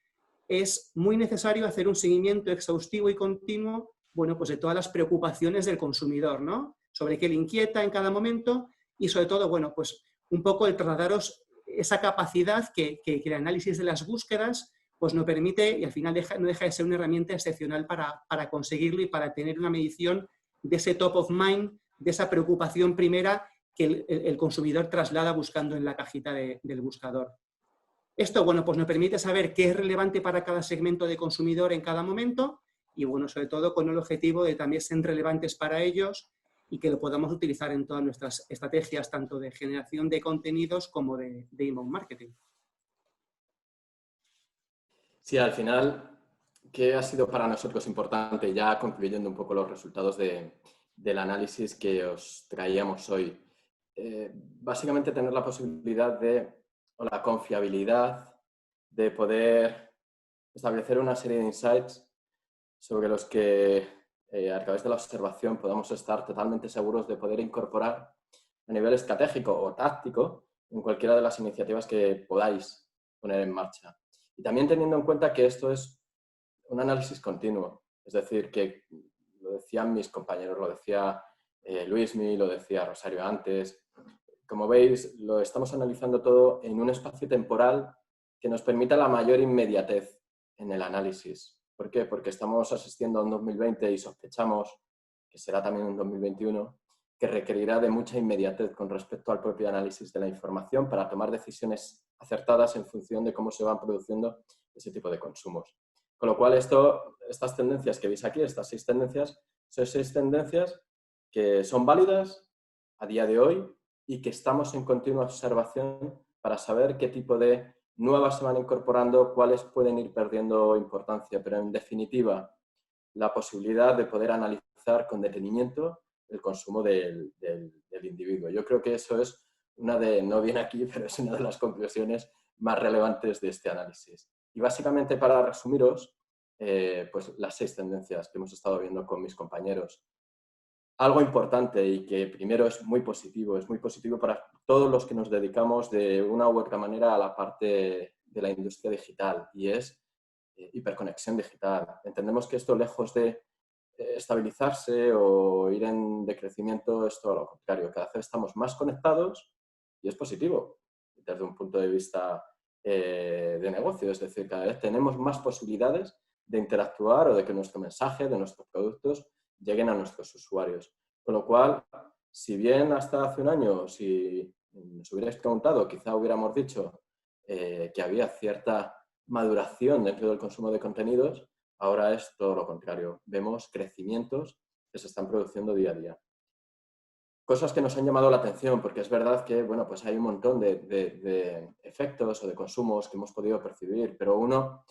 es muy necesario hacer un seguimiento exhaustivo y continuo, bueno, pues de todas las preocupaciones del consumidor, ¿no? Sobre qué le inquieta en cada momento y sobre todo, bueno, pues un poco el trasladaros esa capacidad que el análisis de las búsquedas pues nos permite y al final no deja de ser una herramienta excepcional para conseguirlo y para tener una medición de ese top of mind, de esa preocupación primera que el consumidor traslada buscando en la cajita del buscador. Esto, bueno, pues nos permite saber qué es relevante para cada segmento de consumidor en cada momento y, bueno, sobre todo con el objetivo de también ser relevantes para ellos y que lo podamos utilizar en todas nuestras estrategias, tanto de generación de contenidos como de inbound marketing. Sí, al final, ¿qué ha sido para nosotros importante? Ya concluyendo un poco los resultados del análisis que os traíamos hoy. Básicamente tener la posibilidad o la confiabilidad de poder establecer una serie de insights sobre los que a través de la observación podamos estar totalmente seguros de poder incorporar a nivel estratégico o táctico en cualquiera de las iniciativas que podáis poner en marcha. Y también teniendo en cuenta que esto es un análisis continuo, es decir, que lo decían mis compañeros, lo decía Luismi, lo decía Rosario antes. Como veis, lo estamos analizando todo en un espacio temporal que nos permita la mayor inmediatez en el análisis. ¿Por qué? Porque estamos asistiendo a un 2020 y sospechamos que será también un 2021 que requerirá de mucha inmediatez con respecto al propio análisis de la información para tomar decisiones acertadas en función de cómo se van produciendo ese tipo de consumos. Con lo cual, estas tendencias que veis aquí, estas 6 tendencias, son 6 tendencias que son válidas a día de hoy y que estamos en continua observación para saber qué tipo de nuevas se van incorporando, cuáles pueden ir perdiendo importancia, pero en definitiva, la posibilidad de poder analizar con detenimiento el consumo del individuo. Yo creo que eso es no viene aquí, pero es una de las conclusiones más relevantes de este análisis. Y básicamente, para resumiros, pues las 6 tendencias que hemos estado viendo con mis compañeros. Algo importante y que primero es muy positivo para todos los que nos dedicamos de una u otra manera a la parte de la industria digital y es hiperconexión digital. Entendemos que esto, lejos de estabilizarse o ir en decrecimiento, es todo lo contrario. Cada vez estamos más conectados y es positivo desde un punto de vista de negocio. Es decir, cada vez tenemos más posibilidades de interactuar o de que nuestro mensaje, de nuestros productos, lleguen a nuestros usuarios. Con lo cual, si bien hasta hace un año, si nos hubierais preguntado, quizá hubiéramos dicho que había cierta maduración dentro del consumo de contenidos, ahora es todo lo contrario. Vemos crecimientos que se están produciendo día a día. Cosas que nos han llamado la atención, porque es verdad que, bueno, pues hay un montón de efectos o de consumos que hemos podido percibir, pero uno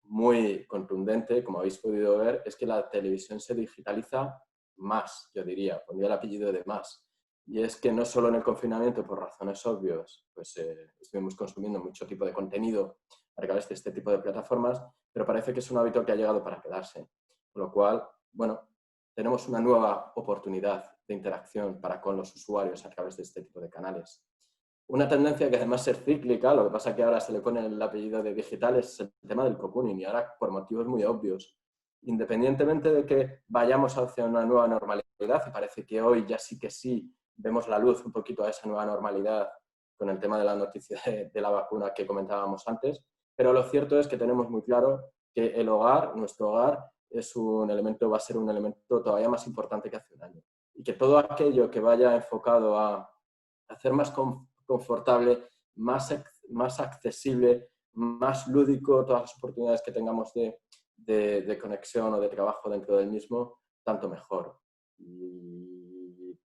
muy contundente, como habéis podido ver, es que la televisión se digitaliza más, yo diría, pondría el apellido de más. Y es que no solo en el confinamiento, por razones obvias, pues estuvimos consumiendo mucho tipo de contenido a través de este tipo de plataformas, pero parece que es un hábito que ha llegado para quedarse. Con lo cual, bueno, tenemos una nueva oportunidad de interacción para con los usuarios a través de este tipo de canales. Una tendencia que además es cíclica, lo que pasa es que ahora se le pone el apellido de digital, es el tema del cocooning, y ahora por motivos muy obvios. Independientemente de que vayamos hacia una nueva normalidad, y parece que hoy ya sí que sí vemos la luz un poquito a esa nueva normalidad con el tema de la noticia de la vacuna que comentábamos antes, pero lo cierto es que tenemos muy claro que el hogar, nuestro hogar, va a ser un elemento todavía más importante que hace un año. Y que todo aquello que vaya enfocado a hacer más confortable, más accesible, más lúdico todas las oportunidades que tengamos de conexión o de trabajo dentro del mismo, tanto mejor. Y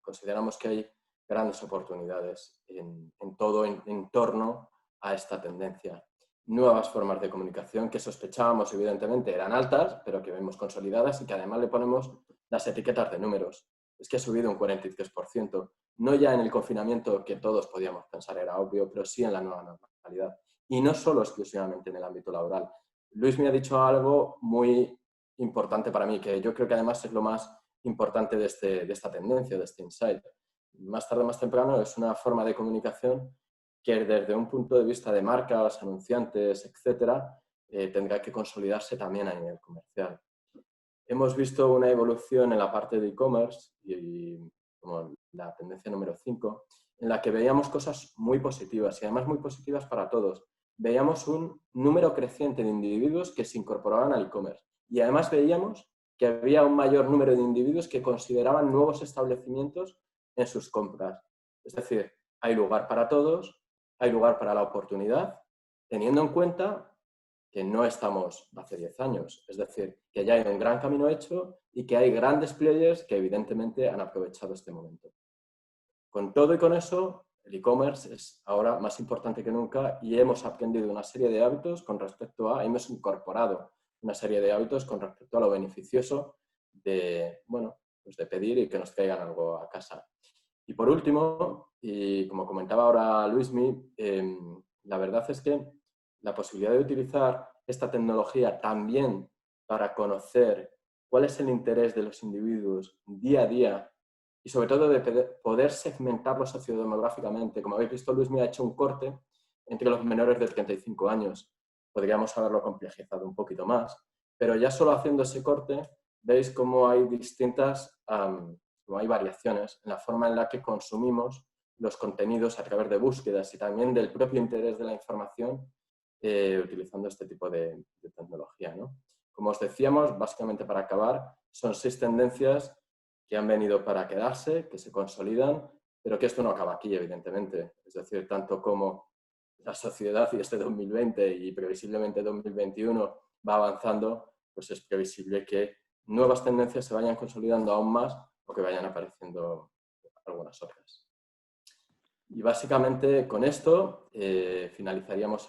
consideramos que hay grandes oportunidades en todo en torno a esta tendencia. Nuevas formas de comunicación que sospechábamos evidentemente eran altas, pero que vemos consolidadas y que además le ponemos las etiquetas de números. Es que ha subido un 43%, no ya en el confinamiento que todos podíamos pensar era obvio, pero sí en la nueva normalidad. Y no solo exclusivamente en el ámbito laboral. Luis me ha dicho algo muy importante para mí, que yo creo que además es lo más importante de esta tendencia, de este insight. Más tarde, más temprano, es una forma de comunicación que desde un punto de vista de marcas, anunciantes, etcétera, tendrá que consolidarse también a nivel comercial. Hemos visto una evolución en la parte de e-commerce y como la tendencia número 5, en la que veíamos cosas muy positivas y además muy positivas para todos. Veíamos un número creciente de individuos que se incorporaban al e-commerce y además veíamos que había un mayor número de individuos que consideraban nuevos establecimientos en sus compras. Es decir, hay lugar para todos, hay lugar para la oportunidad, teniendo en cuenta que no estamos hace 10 años. Es decir, que ya hay un gran camino hecho y que hay grandes players que evidentemente han aprovechado este momento. Con todo y con eso, el e-commerce es ahora más importante que nunca y hemos aprendido una serie de hábitos hemos incorporado una serie de hábitos con respecto a lo beneficioso de, bueno, pues de pedir y que nos traigan algo a casa. Y por último, y como comentaba ahora Luismi, la verdad es que la posibilidad de utilizar esta tecnología también para conocer cuál es el interés de los individuos día a día y sobre todo de poder segmentarlos sociodemográficamente. Como habéis visto, Luis me ha hecho un corte entre los menores de 35 años. Podríamos haberlo complejizado un poquito más, pero ya solo haciendo ese corte veis cómo hay hay variaciones en la forma en la que consumimos los contenidos a través de búsquedas y también del propio interés de la información utilizando este tipo de tecnología, ¿no? Como os decíamos, básicamente para acabar, son 6 tendencias que han venido para quedarse, que se consolidan, pero que esto no acaba aquí, evidentemente. Es decir, tanto como la sociedad y este 2020 y previsiblemente 2021 va avanzando, pues es previsible que nuevas tendencias se vayan consolidando aún más o que vayan apareciendo algunas otras. Y básicamente con esto finalizaríamos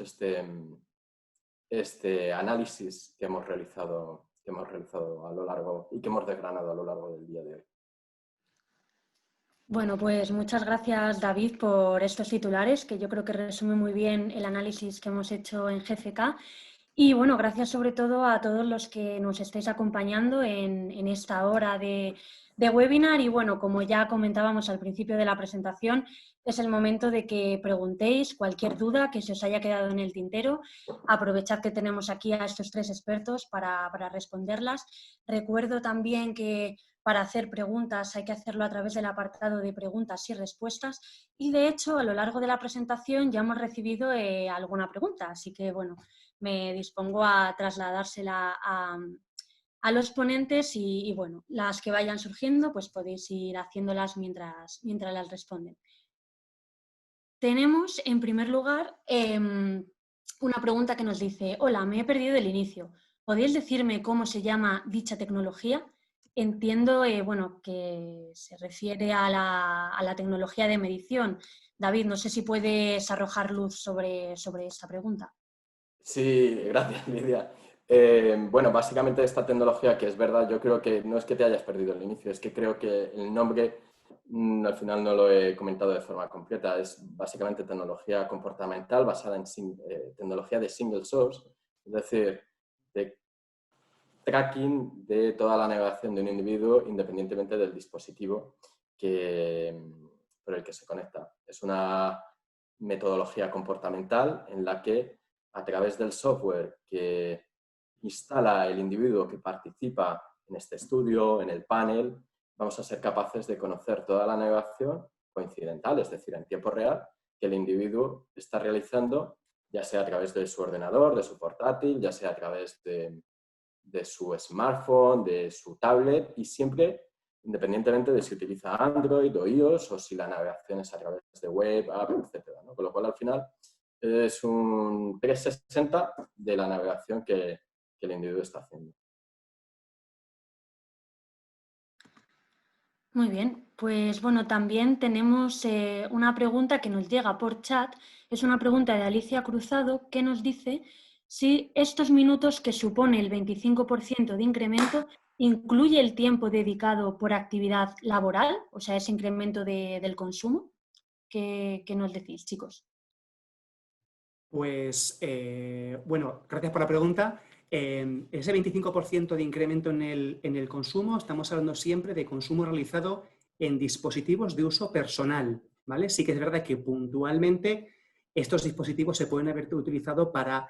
este análisis que hemos realizado a lo largo y que hemos desgranado a lo largo del día de hoy. Bueno, pues muchas gracias, David, por estos titulares, que yo creo que resumen muy bien el análisis que hemos hecho en GFK. Y bueno, gracias sobre todo a todos los que nos estáis acompañando en esta hora de webinar. Y bueno, como ya comentábamos al principio de la presentación, es el momento de que preguntéis cualquier duda que se os haya quedado en el tintero. Aprovechad que tenemos aquí a estos 3 expertos para responderlas. Recuerdo también que para hacer preguntas hay que hacerlo a través del apartado de preguntas y respuestas y de hecho a lo largo de la presentación ya hemos recibido alguna pregunta, así que bueno, me dispongo a trasladársela a los ponentes y bueno, las que vayan surgiendo pues podéis ir haciéndolas mientras las responden. Tenemos en primer lugar una pregunta que nos dice: hola, me he perdido el inicio, ¿podéis decirme cómo se llama dicha tecnología? Entiendo bueno, que se refiere a la tecnología de medición. David, no sé si puedes arrojar luz sobre esta pregunta. Sí, gracias, Lidia. Bueno, básicamente esta tecnología, que es verdad, yo creo que no es que te hayas perdido el inicio, es que creo que el nombre al final no lo he comentado de forma completa. Es básicamente tecnología comportamental basada en tecnología de single source, es decir, de tracking de toda la navegación de un individuo independientemente del dispositivo por el que se conecta. Es una metodología comportamental en la que a través del software que instala el individuo que participa en este estudio, en el panel, vamos a ser capaces de conocer toda la navegación coincidental, es decir, en tiempo real, que el individuo está realizando, ya sea a través de su ordenador, de su portátil, ya sea a través de su smartphone, de su tablet, y siempre independientemente de si utiliza Android o iOS o si la navegación es a través de web, app, etc., ¿no? Con lo cual, al final, es un 360 de la navegación que el individuo está haciendo. Muy bien, pues bueno, también tenemos una pregunta que nos llega por chat. Es una pregunta de Alicia Cruzado que nos dice si estos minutos que supone el 25% de incremento incluye el tiempo dedicado por actividad laboral, o sea, ese incremento del consumo. ¿Qué nos decís, chicos? Pues, bueno, gracias por la pregunta. Ese 25% de incremento en el consumo, estamos hablando siempre de consumo realizado en dispositivos de uso personal, ¿vale? Sí que es verdad que puntualmente estos dispositivos se pueden haber utilizado para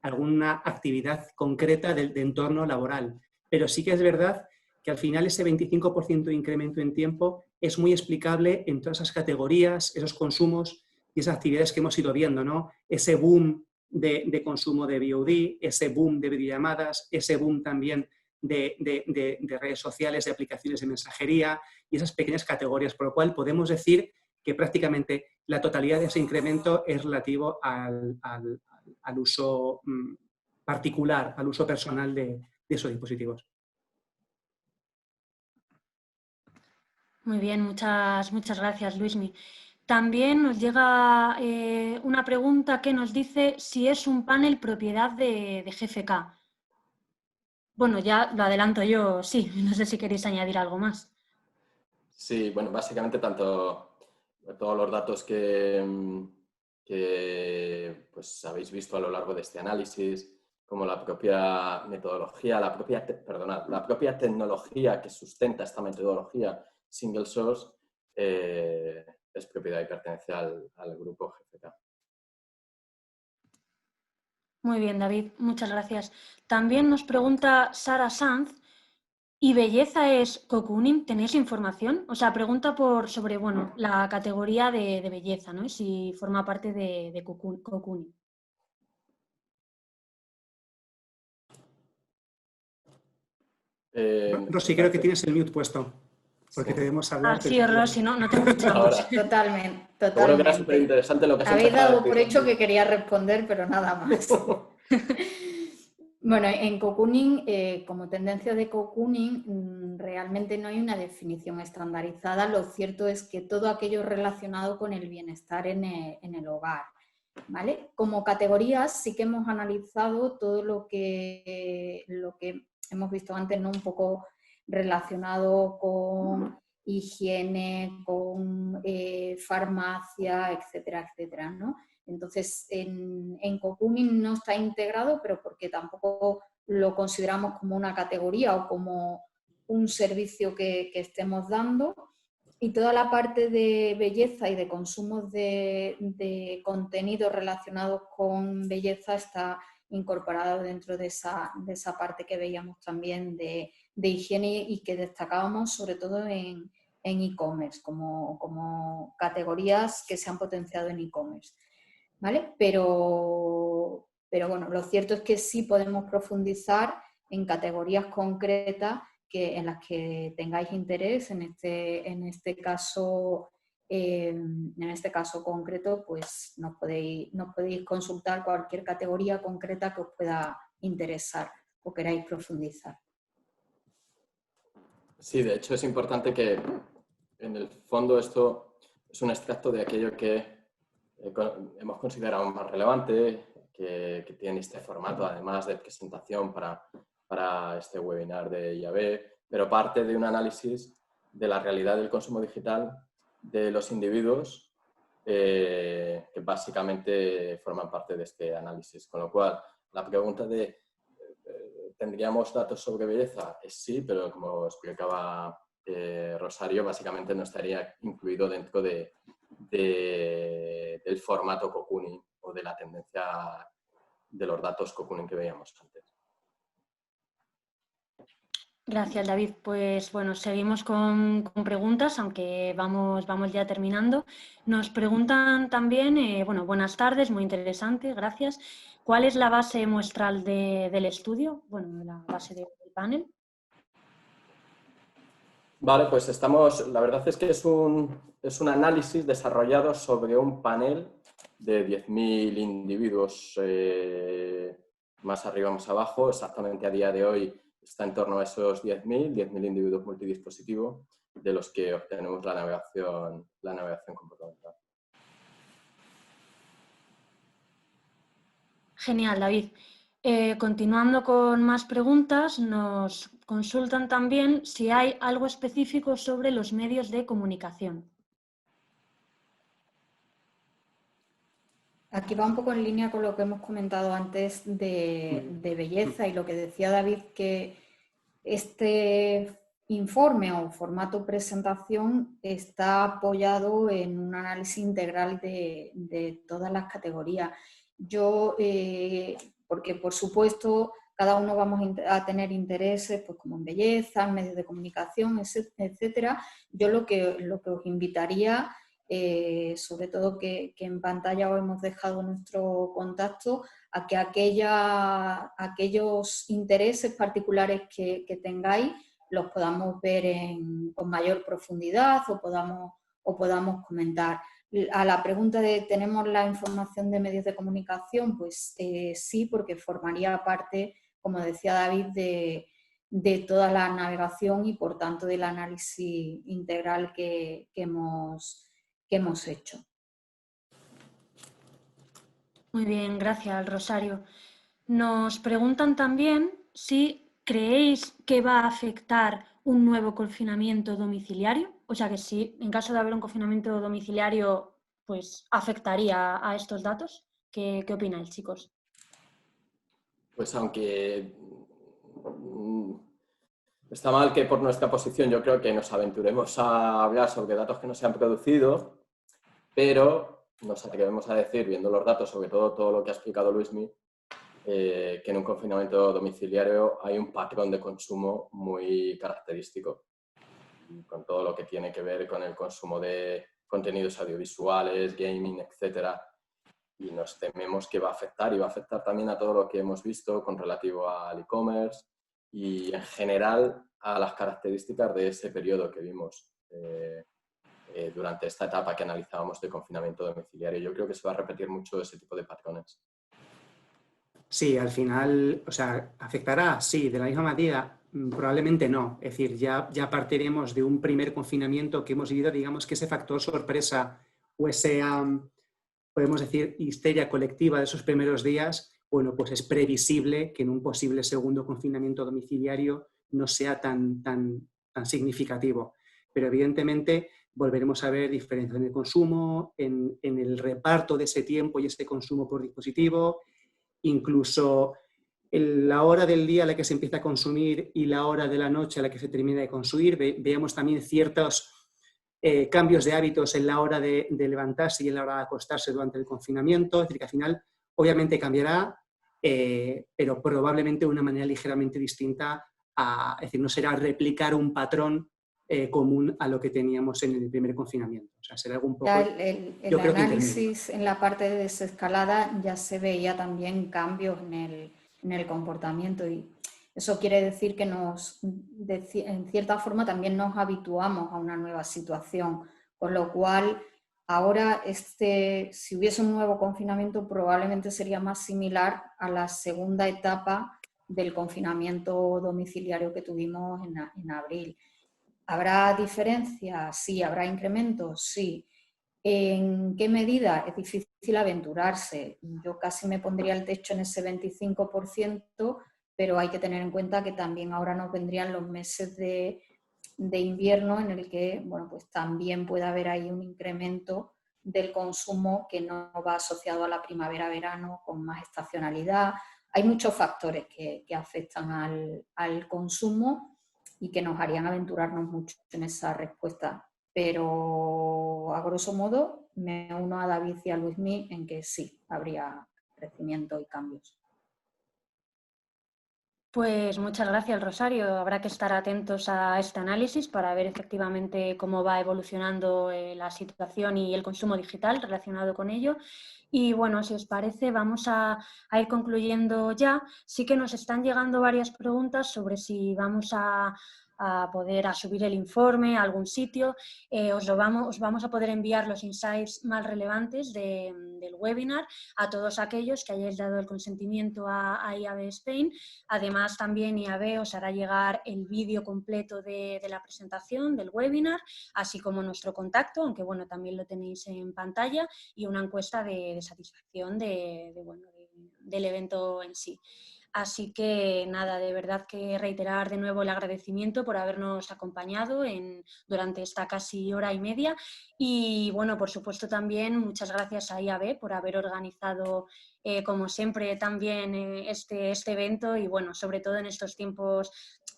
alguna actividad concreta de entorno laboral, pero sí que es verdad que al final ese 25% de incremento en tiempo es muy explicable en todas esas categorías, esos consumos y esas actividades que hemos ido viendo, ¿no? Ese boom de consumo de VOD, ese boom de videollamadas, ese boom también de redes sociales, de aplicaciones de mensajería y esas pequeñas categorías, por lo cual podemos decir que prácticamente la totalidad de ese incremento es relativo al uso particular, al uso personal de esos dispositivos. Muy bien, muchas gracias, Luismi. También nos llega una pregunta que nos dice si es un panel propiedad de GFK. Bueno, ya lo adelanto yo, sí. No sé si queréis añadir algo más. Sí, bueno, básicamente tanto todos los datos que pues, habéis visto a lo largo de este análisis, como la propia metodología, la propia tecnología que sustenta esta metodología single source, es propiedad y pertenece al grupo GFK. Muy bien, David, muchas gracias. También nos pregunta Sara Sanz, ¿y belleza es cocooning? ¿Tenéis información? O sea, pregunta sobre bueno, la categoría de belleza, ¿no? Si forma parte de cocooning. Rosy, creo que tienes el mute puesto, porque te debemos hablar. Ah, sí, Rosy, no te escuchamos. Ahora. Totalmente. Seguro que era súper interesante lo que has Habéis empezado dado a por decir. hecho que quería responder, pero nada más. Bueno, en cocooning, como tendencia de cocooning, realmente no hay una definición estandarizada. Lo cierto es que todo aquello relacionado con el bienestar en el hogar, ¿vale? Como categorías sí que hemos analizado todo lo que hemos visto antes, ¿no? Un poco relacionado con higiene, con farmacia, etcétera, etcétera, ¿no? Entonces, en cocooning no está integrado, pero porque tampoco lo consideramos como una categoría o como un servicio que estemos dando. Y toda la parte de belleza y de consumo de contenidos relacionados con belleza está incorporado dentro de esa parte que veíamos también de higiene y que destacábamos sobre todo en e-commerce, como categorías que se han potenciado en e-commerce. ¿Vale? Pero bueno, lo cierto es que sí podemos profundizar en categorías concretas en las que tengáis interés. En este caso concreto, pues nos podéis consultar cualquier categoría concreta que os pueda interesar o queráis profundizar. Sí, de hecho es importante que en el fondo esto es un extracto de aquello que hemos considerado más relevante, que tiene este formato además de presentación para este webinar de IAB, pero parte de un análisis de la realidad del consumo digital de los individuos que básicamente forman parte de este análisis. Con lo cual, la pregunta de ¿Tendríamos datos sobre belleza? Sí, pero como explicaba Rosario, básicamente no estaría incluido dentro del formato Cocooning o de la tendencia de los datos Cocooning que veíamos antes. Gracias, David. Pues bueno, seguimos con preguntas, aunque vamos ya terminando. Nos preguntan también, bueno, buenas tardes, muy interesante, gracias. ¿Cuál es la base muestral del estudio? Bueno, la base del panel. Vale, pues la verdad es que es un análisis desarrollado sobre un panel de 10.000 individuos, más arriba, más abajo. Exactamente a día de hoy está en torno a esos 10.000 individuos multidispositivo, de los que obtenemos la navegación comportamental. Genial, David. Continuando con más preguntas, nos consultan también si hay algo específico sobre los medios de comunicación. Aquí va un poco en línea con lo que hemos comentado antes de belleza y lo que decía David, que este informe o formato presentación está apoyado en un análisis integral de todas las categorías. Porque por supuesto cada uno vamos a tener intereses, pues como en belleza, en medios de comunicación, etcétera. Yo lo que os invitaría, sobre todo que en pantalla os hemos dejado nuestro contacto, a que aquellos intereses particulares que tengáis los podamos ver con mayor profundidad o podamos comentar. A la pregunta de ¿tenemos la información de medios de comunicación? Pues sí, porque formaría parte, como decía David, de toda la navegación y por tanto del análisis integral que hemos hecho. Muy bien, gracias, Rosario. Nos preguntan también si creéis que va a afectar un nuevo confinamiento domiciliario, o sea que si en caso de haber un confinamiento domiciliario, pues afectaría a estos datos. ¿Qué opináis, chicos? Pues aunque está mal que por nuestra posición yo creo que nos aventuremos a hablar sobre datos que no se han producido, pero nos atrevemos a decir, viendo los datos, sobre todo lo que ha explicado Luismi, que en un confinamiento domiciliario hay un patrón de consumo muy característico, con todo lo que tiene que ver con el consumo de contenidos audiovisuales, gaming, etcétera. Y nos tememos que va a afectar, y va a afectar también a todo lo que hemos visto con relativo al e-commerce y en general a las características de ese periodo que vimos durante esta etapa que analizábamos de confinamiento domiciliario. Yo creo que se va a repetir mucho ese tipo de patrones. Sí, al final, o sea, ¿afectará? Sí, de la misma manera, probablemente no. Es decir, ya partiremos de un primer confinamiento que hemos vivido, digamos que ese factor sorpresa o ese, podemos decir, histeria colectiva de esos primeros días, bueno, pues es previsible que en un posible segundo confinamiento domiciliario no sea tan significativo. Pero evidentemente volveremos a ver diferencias en el consumo, en el reparto de ese tiempo y ese consumo por dispositivo, incluso la hora del día a la que se empieza a consumir y la hora de la noche a la que se termina de consumir. Veamos también ciertos cambios de hábitos en la hora de levantarse y en la hora de acostarse durante el confinamiento. Es decir, que al final obviamente cambiará, pero probablemente de una manera ligeramente distinta. Es decir, no será replicar un patrón común a lo que teníamos en el primer confinamiento. O sea, será algo un poco... El análisis en la parte de desescalada ya se veía también cambios en el comportamiento, y eso quiere decir que en cierta forma también nos habituamos a una nueva situación, con lo cual ahora si hubiese un nuevo confinamiento probablemente sería más similar a la segunda etapa del confinamiento domiciliario que tuvimos en abril. ¿Habrá diferencias? Sí. ¿Habrá incrementos? Sí. ¿En qué medida? Es difícil aventurarse. Yo casi me pondría el techo en ese 25%, pero hay que tener en cuenta que también ahora nos vendrían los meses de invierno en el que, bueno, pues también puede haber ahí un incremento del consumo que no va asociado a la primavera-verano con más estacionalidad. hay muchos factores que afectan al consumo y que nos harían aventurarnos mucho en esa respuesta. Pero a grosso modo me uno a David y a Luismi en que sí, habría crecimiento y cambios. Pues muchas gracias, Rosario. Habrá que estar atentos a este análisis para ver efectivamente cómo va evolucionando la situación y el consumo digital relacionado con ello. Y bueno, si os parece, vamos a ir concluyendo ya. Sí que nos están llegando varias preguntas sobre si vamos a poder subir el informe a algún sitio. Os vamos a poder enviar los insights más relevantes del webinar a todos aquellos que hayáis dado el consentimiento a IAB Spain. Además, también IAB os hará llegar el vídeo completo de la presentación del webinar, así como nuestro contacto, aunque bueno, también lo tenéis en pantalla, y una encuesta de satisfacción del evento en sí. Así que nada, de verdad que reiterar de nuevo el agradecimiento por habernos acompañado durante esta casi hora y media. Y bueno, por supuesto también muchas gracias a IAB por haber organizado como siempre también este evento y bueno, sobre todo en estos tiempos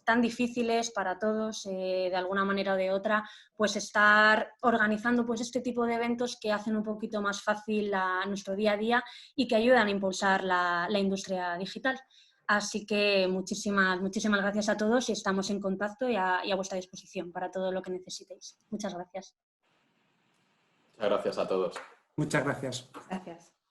tan difíciles para todos, de alguna manera o de otra, pues estar organizando pues este tipo de eventos que hacen un poquito más fácil nuestro día a día y que ayudan a impulsar la industria digital. Así que muchísimas gracias a todos y estamos en contacto y a vuestra disposición para todo lo que necesitéis. Muchas gracias. Muchas gracias a todos. Muchas gracias. Gracias.